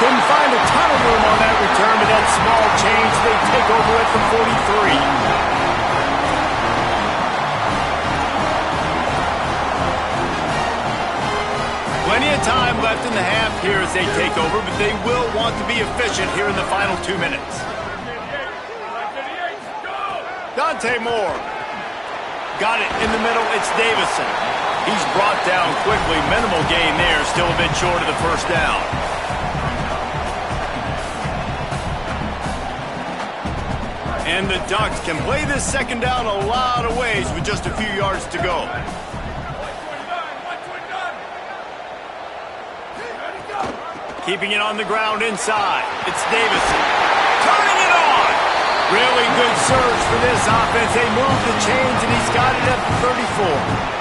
Couldn't find a ton of room on that return, but that small change, they take over at the 43. Plenty of time left in the half here as they take over, but they will want to be efficient here in the final 2 minutes. Dante Moore. Got it in the middle. It's Davison. He's brought down quickly. Minimal gain there. Still a bit short of the first down. And the Ducks can play this second down a lot of ways with just a few yards to go. Keeping it on the ground inside. It's Davison. Turning it on. Really good surge for this offense. They move the chains, and he's got it at the 34.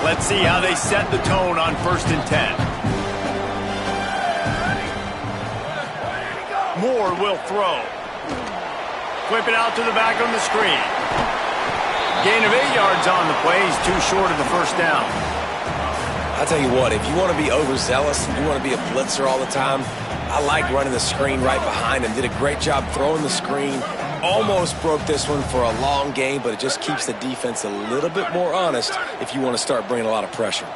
Let's see how they set the tone on 1st and 10. Moore will throw. Whip it out to the back on the screen. Gain of 8 yards on the play. He's too short of the first down. I'll tell you what, if you want to be overzealous and you want to be a blitzer all the time, I like running the screen right behind him. Did a great job throwing the screen. Almost broke this one for a long game, but it just keeps the defense a little bit more honest if you want to start bringing a lot of pressure.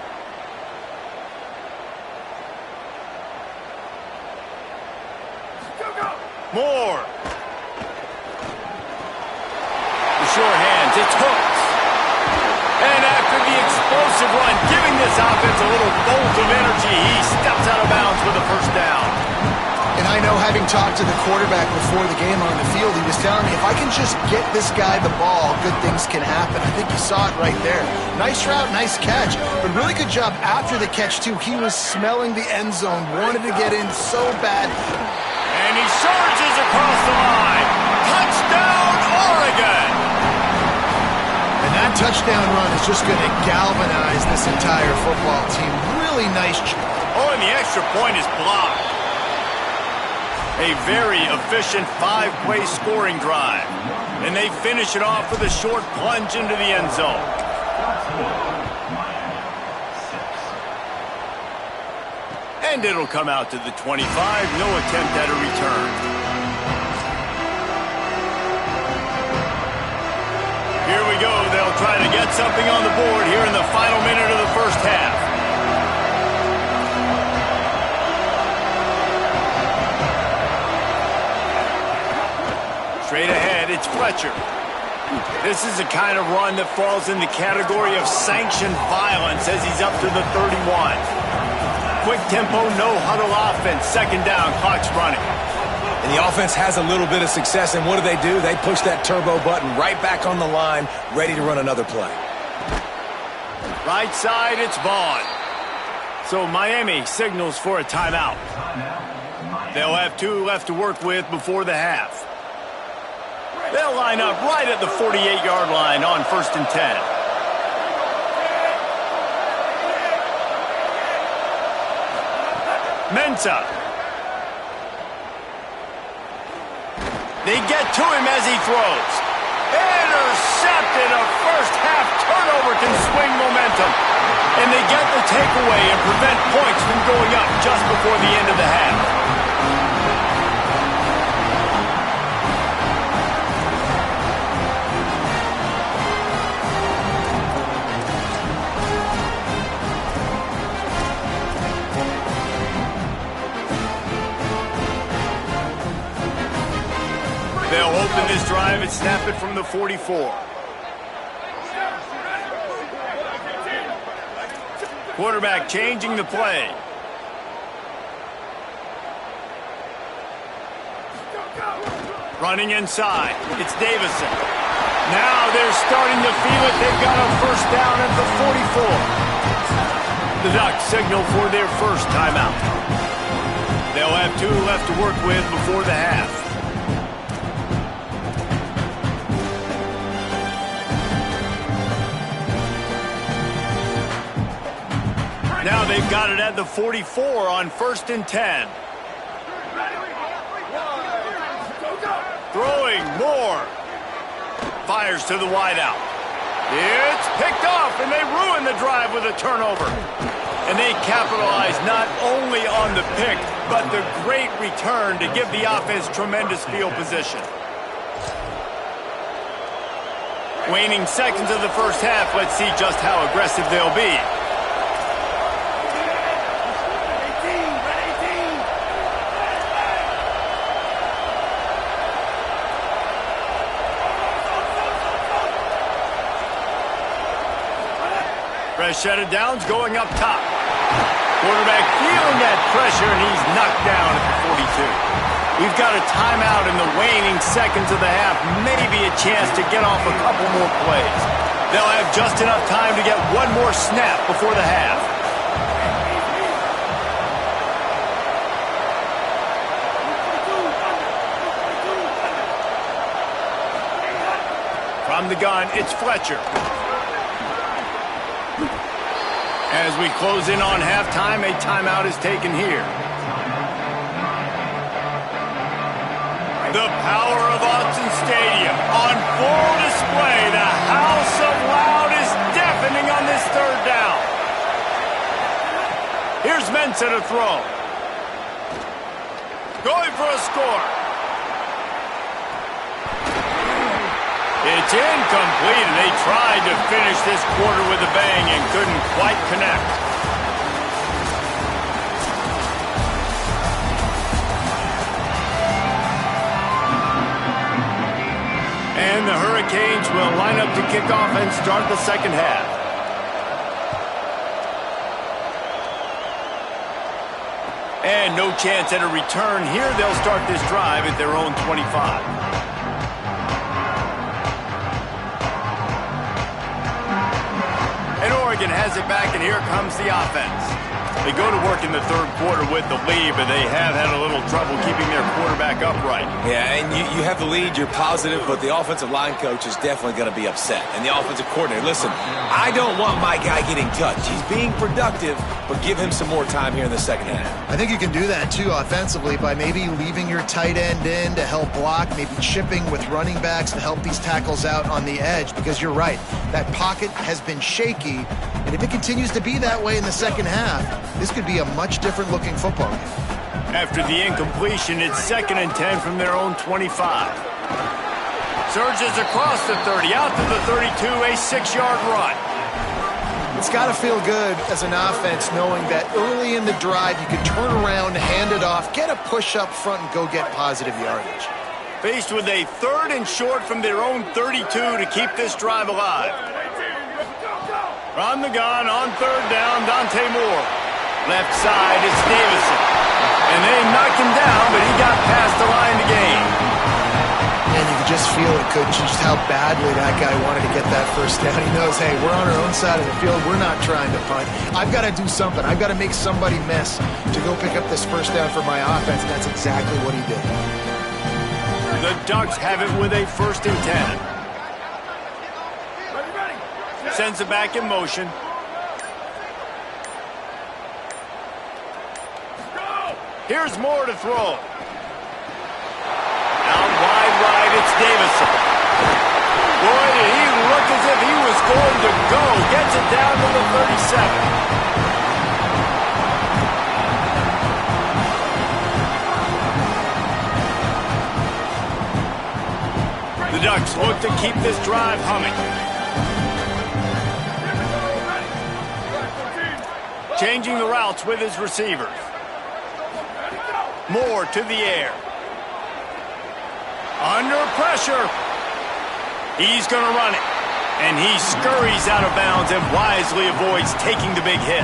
Moore. The short hands. It's hooked. And after the explosive run, giving this offense a little bolt of energy, he steps out of bounds for the first down. And I know, having talked to the quarterback before the game on the field, he was telling me, if I can just get this guy the ball, good things can happen. I think you saw it right there. Nice route, nice catch, but really good job after the catch, too. He was smelling the end zone, wanted to get in so bad. And he surges across the line. Touchdown, Oregon! And that touchdown run is just going to galvanize this entire football team. Really nice job. Oh, and the extra point is blocked. A very efficient 5-play scoring drive. And they finish it off with a short plunge into the end zone. And it'll come out to the 25. No attempt at a return. Here we go. They'll try to get something on the board here in the final minute of the first half. Straight ahead, it's Fletcher. This is the kind of run that falls in the category of sanctioned violence as he's up to the 31. Quick tempo, no huddle offense. Second down, clock's running. And the offense has a little bit of success, and what do? They push that turbo button right back on the line, ready to run another play. Right side, it's Vaughn. So Miami signals for a timeout. They'll have 2 left to work with before the half. They'll line up right at the 48-yard line on 1st and 10. Mensah. They get to him as he throws. Intercepted. A first-half turnover can swing momentum. And they get the takeaway and prevent points from going up just before the end of the half. They'll open this drive and snap it from the 44. Quarterback changing the play. Running inside. It's Davison. Now they're starting to feel it. They've got a first down at the 44. The Ducks signal for their first timeout. They'll have 2 left to work with before the half. Now they've got it at the 44 on 1st and 10. Throwing, Moore. Fires to the wideout. It's picked off, and they ruin the drive with a turnover. And they capitalize not only on the pick, but the great return to give the offense tremendous field position. Waning seconds of the first half, let's see just how aggressive they'll be. Fresh set of downs going up top. Quarterback feeling that pressure, and he's knocked down at the 42. We've got a timeout in the waning seconds of the half. Maybe a chance to get off a couple more plays. They'll have just enough time to get one more snap before the half. From the gun, it's Fletcher. As we close in on halftime, a timeout is taken here. The power of Autzen Stadium on full display. The house of loud is deafening on this third down. Here's Mensah to throw. Going for a score. It's incomplete, and they tried to finish this quarter with a bang and couldn't quite connect. And the Hurricanes will line up to kick off and start the second half. And no chance at a return here. They'll start this drive at their own 25. And Oregon has it back, and here comes the offense. They go to work in the third quarter with the lead, but they have had a little trouble keeping their quarterback upright. Yeah, and you have the lead, you're positive, but the offensive line coach is definitely going to be upset. And the offensive coordinator, listen, I don't want my guy getting touched. He's being productive, but give him some more time here in the second half. I think you can do that, too, offensively, by maybe leaving your tight end in to help block, maybe chipping with running backs to help these tackles out on the edge, because you're right. That pocket has been shaky, and if it continues to be that way in the second half, this could be a much different-looking football game. After the incompletion, it's 2nd and 10 from their own 25. Surges across the 30, out to the 32, a 6-yard run. It's got to feel good as an offense knowing that early in the drive you can turn around, hand it off, get a push up front, and go get positive yardage. Faced with a 3rd and short from their own 32 to keep this drive alive. From the gun on 3rd down, Dante Moore. Left side, it's Davison. And they knocked him down, but he got past the line to gain. And you can just feel it, coach, just how badly that guy wanted to get that first down. He knows, hey, we're on our own side of the field. We're not trying to punt. I've got to do something. I've got to make somebody miss to go pick up this first down for my offense. And that's exactly what he did. The Ducks have it with a 1st and 10. Sends it back in motion. Here's Moore to throw. Out wide right, it's Davison. Boy, did he look as if he was going to go. Gets it down to the 37. The Ducks look to keep this drive humming. Changing the routes with his receivers. Moore to the air. Under pressure. He's going to run it. And he scurries out of bounds and wisely avoids taking the big hit.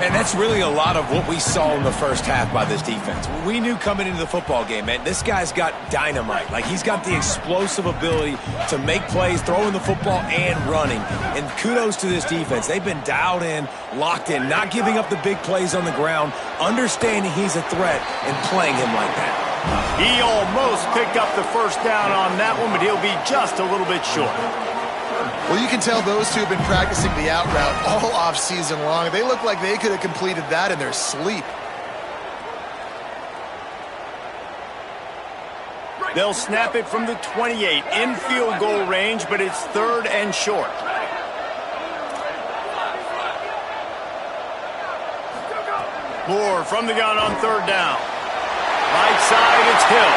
And that's really a lot of what we saw in the first half by this defense. We knew coming into the football game, man, this guy's got dynamite. Like, he's got the explosive ability to make plays, throwing the football and running. And kudos to this defense. They've been dialed in, locked in, not giving up the big plays on the ground, understanding he's a threat and playing him like that. He almost picked up the first down on that one, but he'll be just a little bit short. Well, you can tell those two have been practicing the out route all off season long. They look like they could have completed that in their sleep. They'll snap it from the 28 in field goal range, but it's 3rd and short. Moore from the gun on third down. Right side, it's Hill.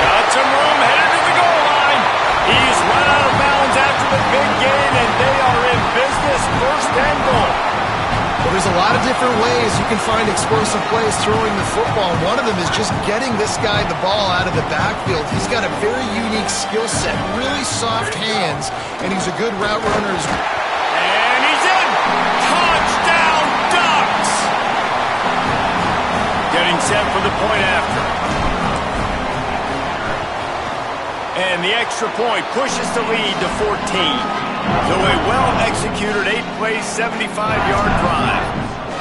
Got some room, headed to the goal line. He's run out of bounds after the big gain, and they are in business, first and goal. Well, there's a lot of different ways you can find explosive plays throwing the football. One of them is just getting this guy the ball out of the backfield. He's got a very unique skill set, really soft hands, and he's a good route runner as well. And he's in! Touchdown, Ducks! Getting set for the point after. And the extra point pushes the lead to 14. So a well-executed 8-play, 75-yard drive.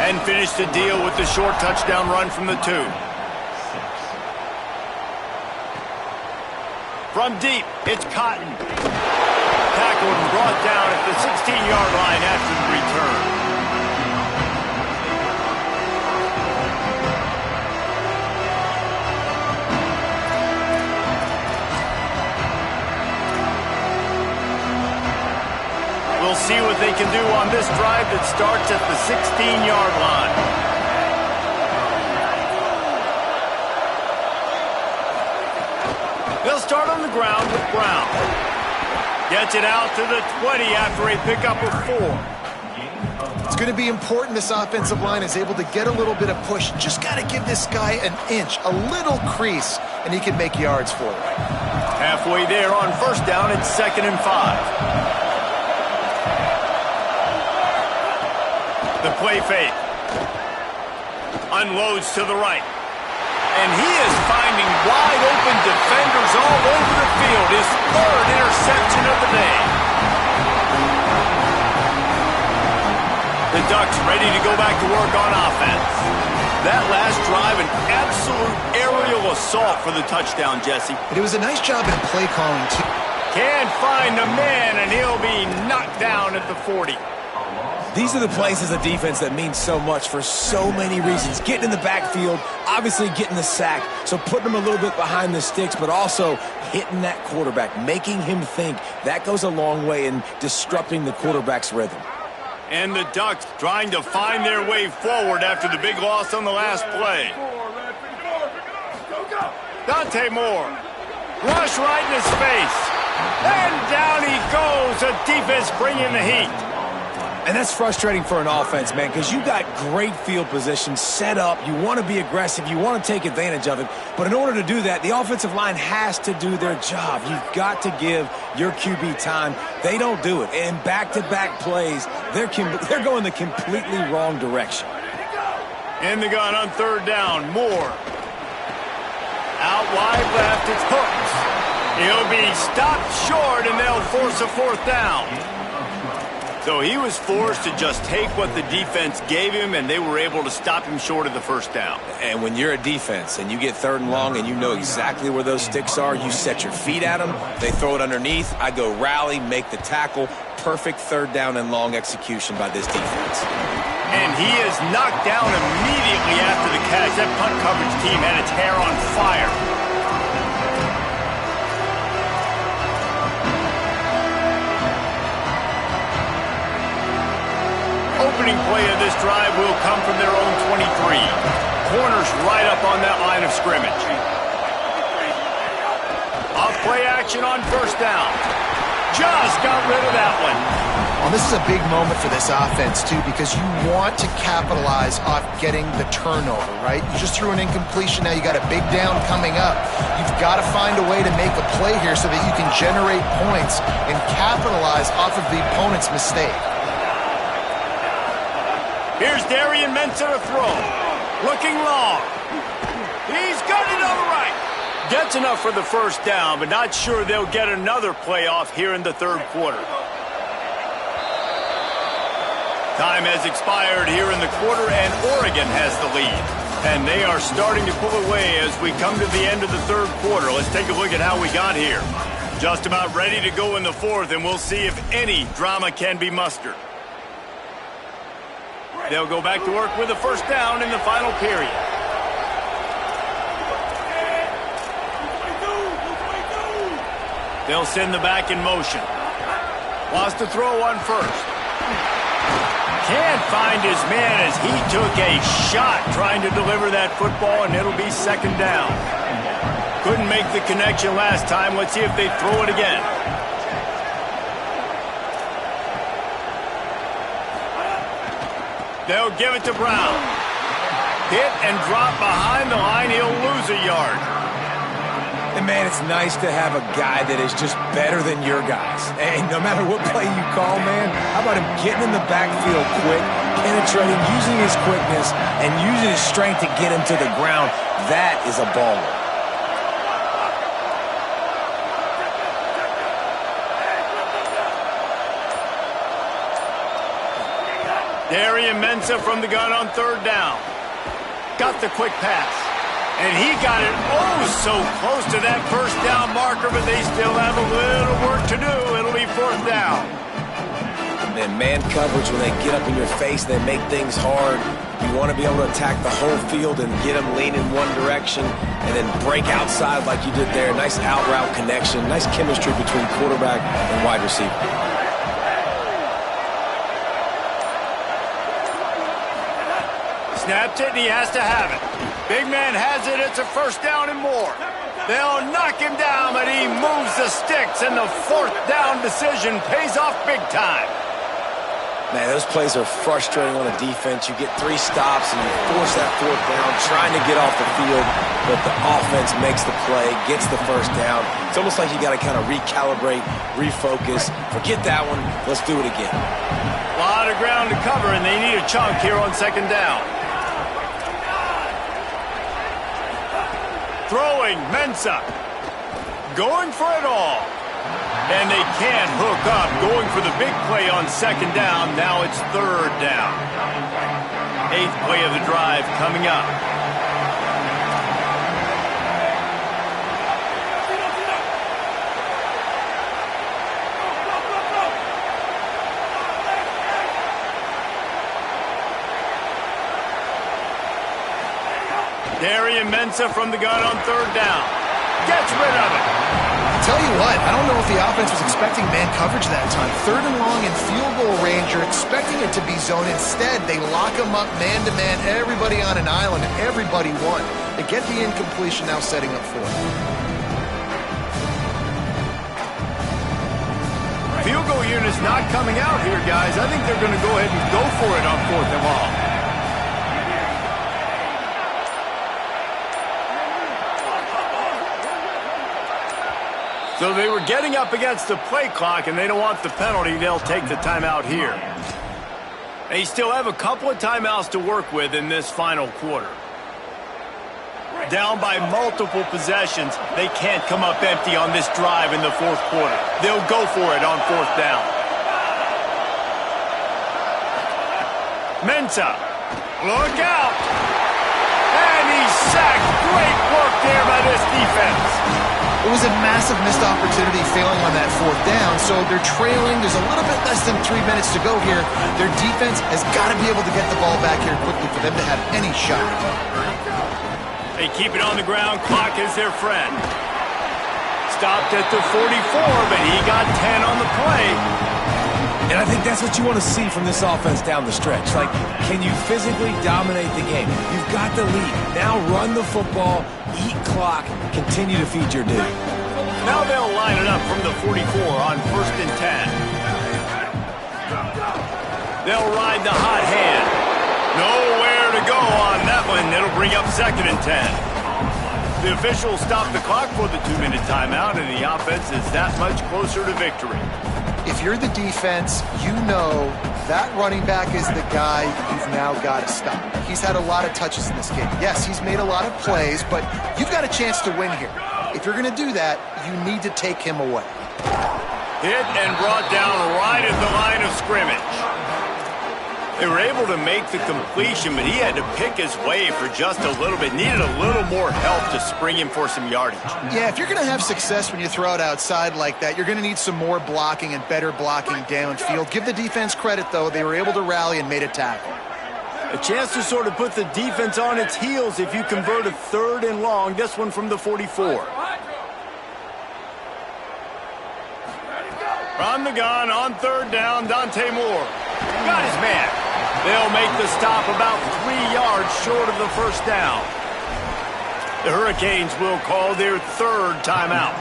And finished the deal with the short touchdown run from the 2. From deep, it's Cotton. Tackled and brought down at the 16-yard line after the return. We'll see what they can do on this drive that starts at the 16-yard line. They'll start on the ground with Brown. Gets it out to the 20 after a pickup of 4. It's going to be important this offensive line is able to get a little bit of push. Just got to give this guy an inch, a little crease, and he can make yards for it. Halfway there on first down, it's 2nd and 5. The play fake. Unloads to the right. And he is finding wide open defenders all over the field. His 3rd interception of the day. The Ducks ready to go back to work on offense. That last drive, an absolute aerial assault for the touchdown, Jesse. But it was a nice job in play calling, too. Can't find the man, and he'll be knocked down at the 40. These are the plays as a defense that mean so much for so many reasons. Getting in the backfield, obviously getting the sack, so putting them a little bit behind the sticks, but also hitting that quarterback, making him think. That goes a long way in disrupting the quarterback's rhythm. And the Ducks trying to find their way forward after the big loss on the last play. Dante Moore. Rush right in his face. And down he goes. The defense bringing the heat. And that's frustrating for an offense, man, because you got great field position set up. You want to be aggressive. You want to take advantage of it. But in order to do that, the offensive line has to do their job. You've got to give your QB time. They don't do it. And back-to-back plays, they're going the completely wrong direction. In the gun on third down, Moore. Out wide left, it's Hooks. He'll be stopped short, and they'll force a 4th down. So he was forced to just take what the defense gave him, and they were able to stop him short of the 1st down. And when you're a defense and you get 3rd and long and you know exactly where those sticks are, you set your feet at them, they throw it underneath, I go rally, make the tackle. Perfect 3rd down and long execution by this defense. And he is knocked down immediately after the catch. That punt coverage team had its hair on fire. Opening play of this drive will come from their own 23. Corners right up on that line of scrimmage. Off play action on first down. Just got rid of that one. Well, this is a big moment for this offense, too, because you want to capitalize off getting the turnover, right? You just threw an incompletion. Now you got a big down coming up. You've got to find a way to make a play here so that you can generate points and capitalize off of the opponent's mistake. Here's Darian Mensah to throw. Looking long. He's got it on the right. Gets enough for the 1st down, but not sure they'll get another playoff here in the 3rd quarter. Time has expired here in the quarter, and Oregon has the lead. And they are starting to pull away as we come to the end of the 3rd quarter. Let's take a look at how we got here. Just about ready to go in the 4th, and we'll see if any drama can be mustered. They'll go back to work with a 1st down in the final period. They'll send the back in motion. Wants to throw on 1st. Can't find his man as he took a shot trying to deliver that football, and it'll be second down. Couldn't make the connection last time. Let's see if they throw it again. They'll give it to Brown. Hit and drop behind the line. He'll lose a yard. And, man, it's nice to have a guy that is just better than your guys. And no matter what play you call, man, how about him getting in the backfield quick, penetrating, using his quickness, and using his strength to get him to the ground. That is a baller. Darian Mensah from the gun on third down. Got the quick pass. And he got it so close to that first down marker, but they still have a little work to do. It'll be fourth down. And then man coverage, when they get up in your face, they make things hard. You want to be able to attack the whole field and get them lean in one direction and then break outside like you did there. Nice out route connection, nice chemistry between quarterback and wide receiver. Snapped it, and he has to have it. Big man has it. It's a first down and more. They'll knock him down, but he moves the sticks, and the fourth down decision pays off big time. Man, those plays are frustrating on the defense. You get 3 stops, and you force that fourth down, trying to get off the field, but the offense makes the play, gets the first down. It's almost like you got to kind of recalibrate, refocus. Forget that one. Let's do it again. A lot of ground to cover, and they need a chunk here on second down. Throwing, Mensah. Going for it all. And they can't hook up. Going for the big play on second down. Now it's third down. 8th play of the drive coming up. Darian Mensah from the gun on third down. Gets rid of it. Tell you what, I don't know if the offense was expecting man coverage that time. Third and long in field goal range, you're expecting it to be zone. Instead, they lock them up man-to-man, everybody on an island, and everybody won. They get the incompletion, now setting up for it. Field goal unit's not coming out here, guys. I think they're going to go ahead and go for it on fourth and long. So they were getting up against the play clock, and they don't want the penalty. They'll take the timeout here. They still have a couple of timeouts to work with in this final quarter. Down by multiple possessions, they can't come up empty on this drive in the fourth quarter. They'll go for it on fourth down. Mensah, look out! And he's sacked. Great work there by this defense. It was a massive missed opportunity failing on that fourth down, so they're trailing. There's a little bit less than 3 minutes to go here. Their defense has got to be able to get the ball back here quickly for them to have any shot. They keep it on the ground. Clock is their friend. Stopped at the 44, but he got 10 on the play. And I think that's what you want to see from this offense down the stretch. Like, can you physically dominate the game? You've got the lead. Now run the football, eat clock, continue to feed your dude. Now they'll line it up from the 44 on 1st and 10. They'll ride the hot hand. Nowhere to go on that one. It'll bring up 2nd and 10. The officials stop the clock for the 2-minute timeout, and the offense is that much closer to victory. If you're the defense, you know that running back is the guy you've now got to stop. He's had a lot of touches in this game. Yes, he's made a lot of plays, but you've got a chance to win here. If you're going to do that, you need to take him away. Hit and brought down right at the line of scrimmage. They were able to make the completion, but he had to pick his way for just a little bit. Needed a little more help to spring him for some yardage. Yeah, if you're going to have success when you throw it outside like that, you're going to need some more blocking and better blocking downfield. Give the defense credit, though. They were able to rally and made a tackle. A chance to sort of put the defense on its heels if you convert a 3rd and long. This one from the 44. From the gun on 3rd down, Dante Moore. Got his man. They'll make the stop about 3 yards short of the first down. The Hurricanes will call their third timeout.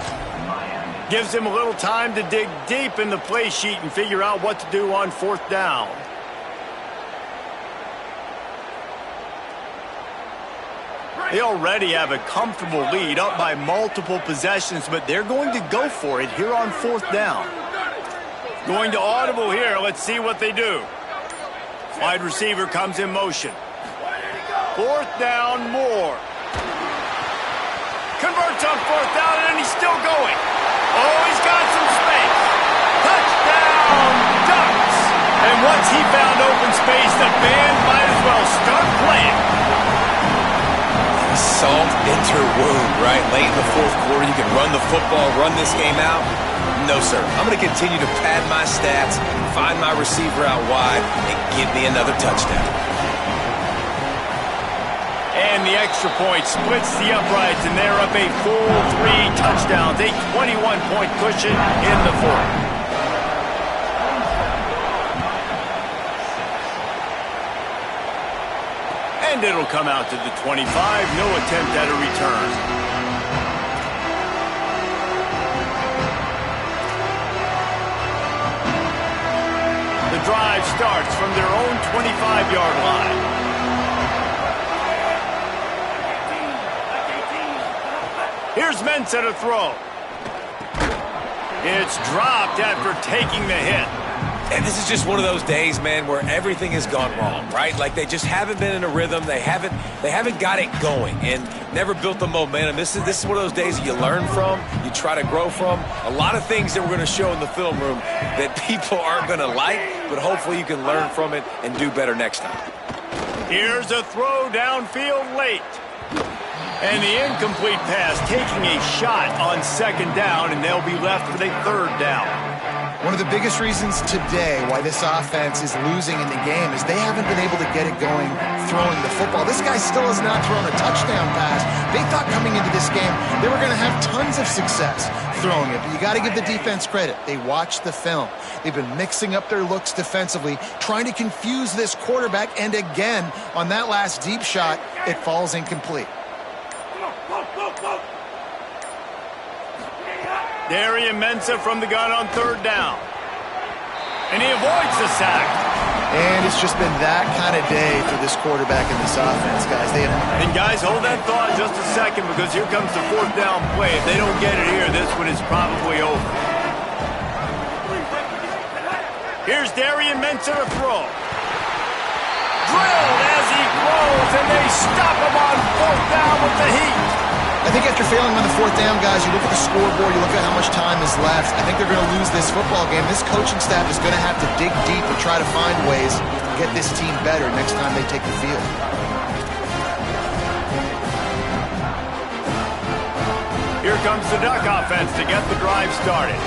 Gives them a little time to dig deep in the play sheet and figure out what to do on fourth down. They already have a comfortable lead, up by multiple possessions, but they're going to go for it here on fourth down. Going to audible here. Let's see what they do. Wide receiver comes in motion. Fourth down, Moore. Converts on fourth down, and he's still going. Oh, he's got some space. Touchdown, Ducks. And once he found open space, the band might as well start playing. Salt into wound, right? Late in the fourth quarter, you can run the football, run this game out. No, sir. I'm going to continue to pad my stats, find my receiver out wide, and give me another touchdown. And the extra point splits the uprights, and they're up a full 3 touchdowns, a 21-point cushion in the fourth. And it'll come out to the 25, no attempt at a return. The drive starts from their own 25-yard line. Here's Mensah to throw. It's dropped after taking the hit. And this is just one of those days, man, where everything has gone wrong, right? Like they just haven't been in a rhythm. They haven't got it going and never built the momentum. This is one of those days that you learn from, you try to grow from. A lot of things that we're going to show in the film room that people aren't going to like, but hopefully you can learn from it and do better next time. Here's a throw downfield late. And the incomplete pass taking a shot on second down, and they'll be left with a third down. One of the biggest reasons today why this offense is losing in the game is they haven't been able to get it going throwing the football. This guy still has not thrown a touchdown pass. They thought coming into this game they were going to have tons of success throwing it, but you got to give the defense credit. They watched the film. They've been mixing up their looks defensively, trying to confuse this quarterback, and again, on that last deep shot, it falls incomplete. Darian Mensah from the gun on third down. And he avoids the sack. And it's just been that kind of day for this quarterback in this offense, guys. And guys, hold that thought just a second, because here comes the fourth down play. If they don't get it here, this one is probably over. Here's Darian Mensah to throw. Drilled as he throws, and they stop him on fourth down with the heat. I think after failing on the fourth down, guys, you look at the scoreboard, you look at how much time is left. I think they're going to lose this football game. This coaching staff is going to have to dig deep and try to find ways to get this team better next time they take the field. Here comes the Duck offense to get the drive started.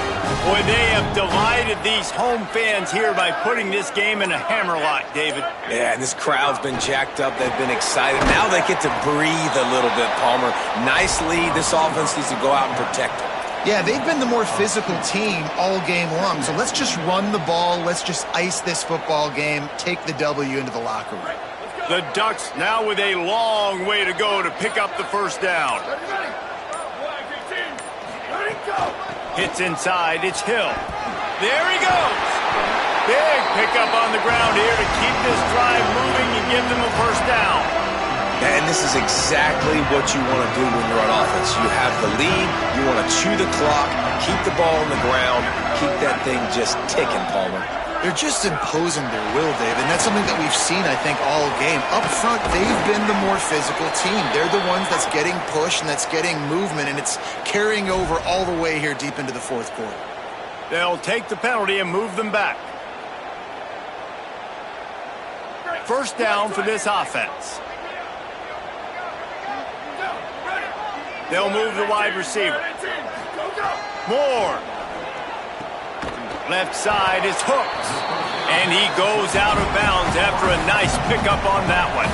Boy, they have delighted these home fans here by putting this game in a hammerlock, David. Yeah, and this crowd's been jacked up. They've been excited. Now they get to breathe a little bit, Palmer. Nice lead. This offense needs to go out and protect it. Yeah, they've been the more physical team all game long. So let's just run the ball. Let's just ice this football game, take the W into the locker room. The Ducks now with a long way to go to pick up the first down. Hits inside, it's Hill. There he goes. Big pickup on the ground here to keep this drive moving and give them a first down. And this is exactly what you want to do when you're on offense. You have the lead, you want to chew the clock, keep the ball on the ground, keep that thing just ticking, Palmer. They're just imposing their will, Dave, and that's something that we've seen, I think, all game. Up front, they've been the more physical team. They're the ones that's getting pushed and that's getting movement, and it's carrying over all the way here deep into the fourth quarter. They'll take the penalty and move them back. First down for this offense. They'll move the wide receiver. Moore. Left side is hooked. And he goes out of bounds after a nice pickup on that one.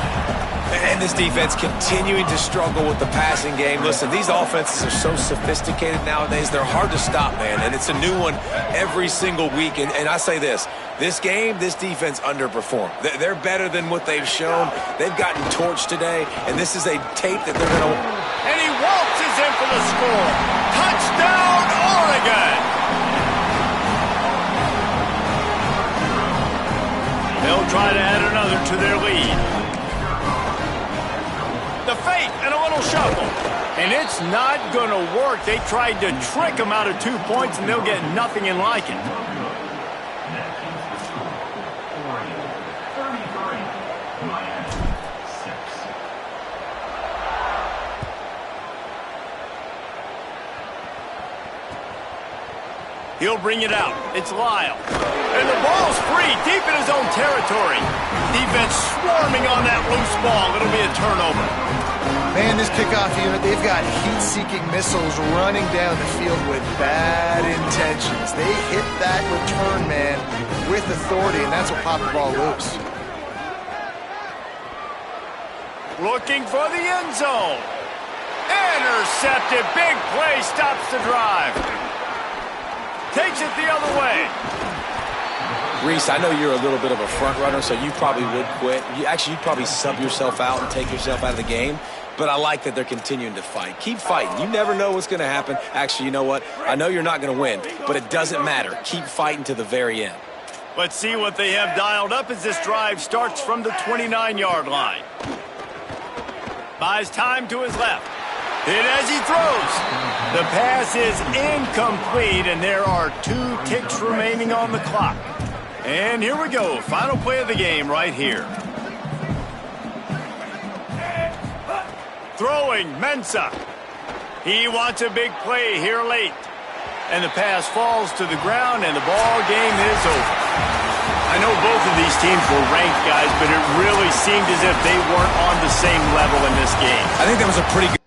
And this defense continuing to struggle with the passing game. Listen, these offenses are so sophisticated nowadays. They're hard to stop, man. And it's a new one every single week. And I say this game, this defense underperformed. They're better than what they've shown. They've gotten torched today. And this is a tape that they're going to... And he waltzes in for the score. Touchdown, Oregon! They'll try to add another to their lead. The fake and a little shuffle. And it's not going to work. They tried to trick him out of 2 points, and they'll get nothing in like it. He'll bring it out. It's Lyle. And the ball's free, deep in his own territory. Defense swarming on that loose ball. It'll be a turnover. Man, this kickoff unit, they've got heat-seeking missiles running down the field with bad intentions. They hit that return man with authority, and that's what popped the ball loose. Looking for the end zone. Intercepted. Big play stops the drive. Takes it the other way. Reese, I know you're a little bit of a front runner, so you probably would quit. You'd probably sub yourself out and take yourself out of the game. But I like that they're continuing to fight. Keep fighting. You never know what's going to happen. Actually, you know what? I know you're not going to win, but it doesn't matter. Keep fighting to the very end. Let's see what they have dialed up as this drive starts from the 29-yard line. Buys time to his left. Hit as he throws. The pass is incomplete, and there are 2 ticks remaining on the clock. And here we go. Final play of the game right here. Throwing, Mensah. He wants a big play here late. And the pass falls to the ground, and the ball game is over. I know both of these teams were ranked, guys, but it really seemed as if they weren't on the same level in this game. I think that was a pretty good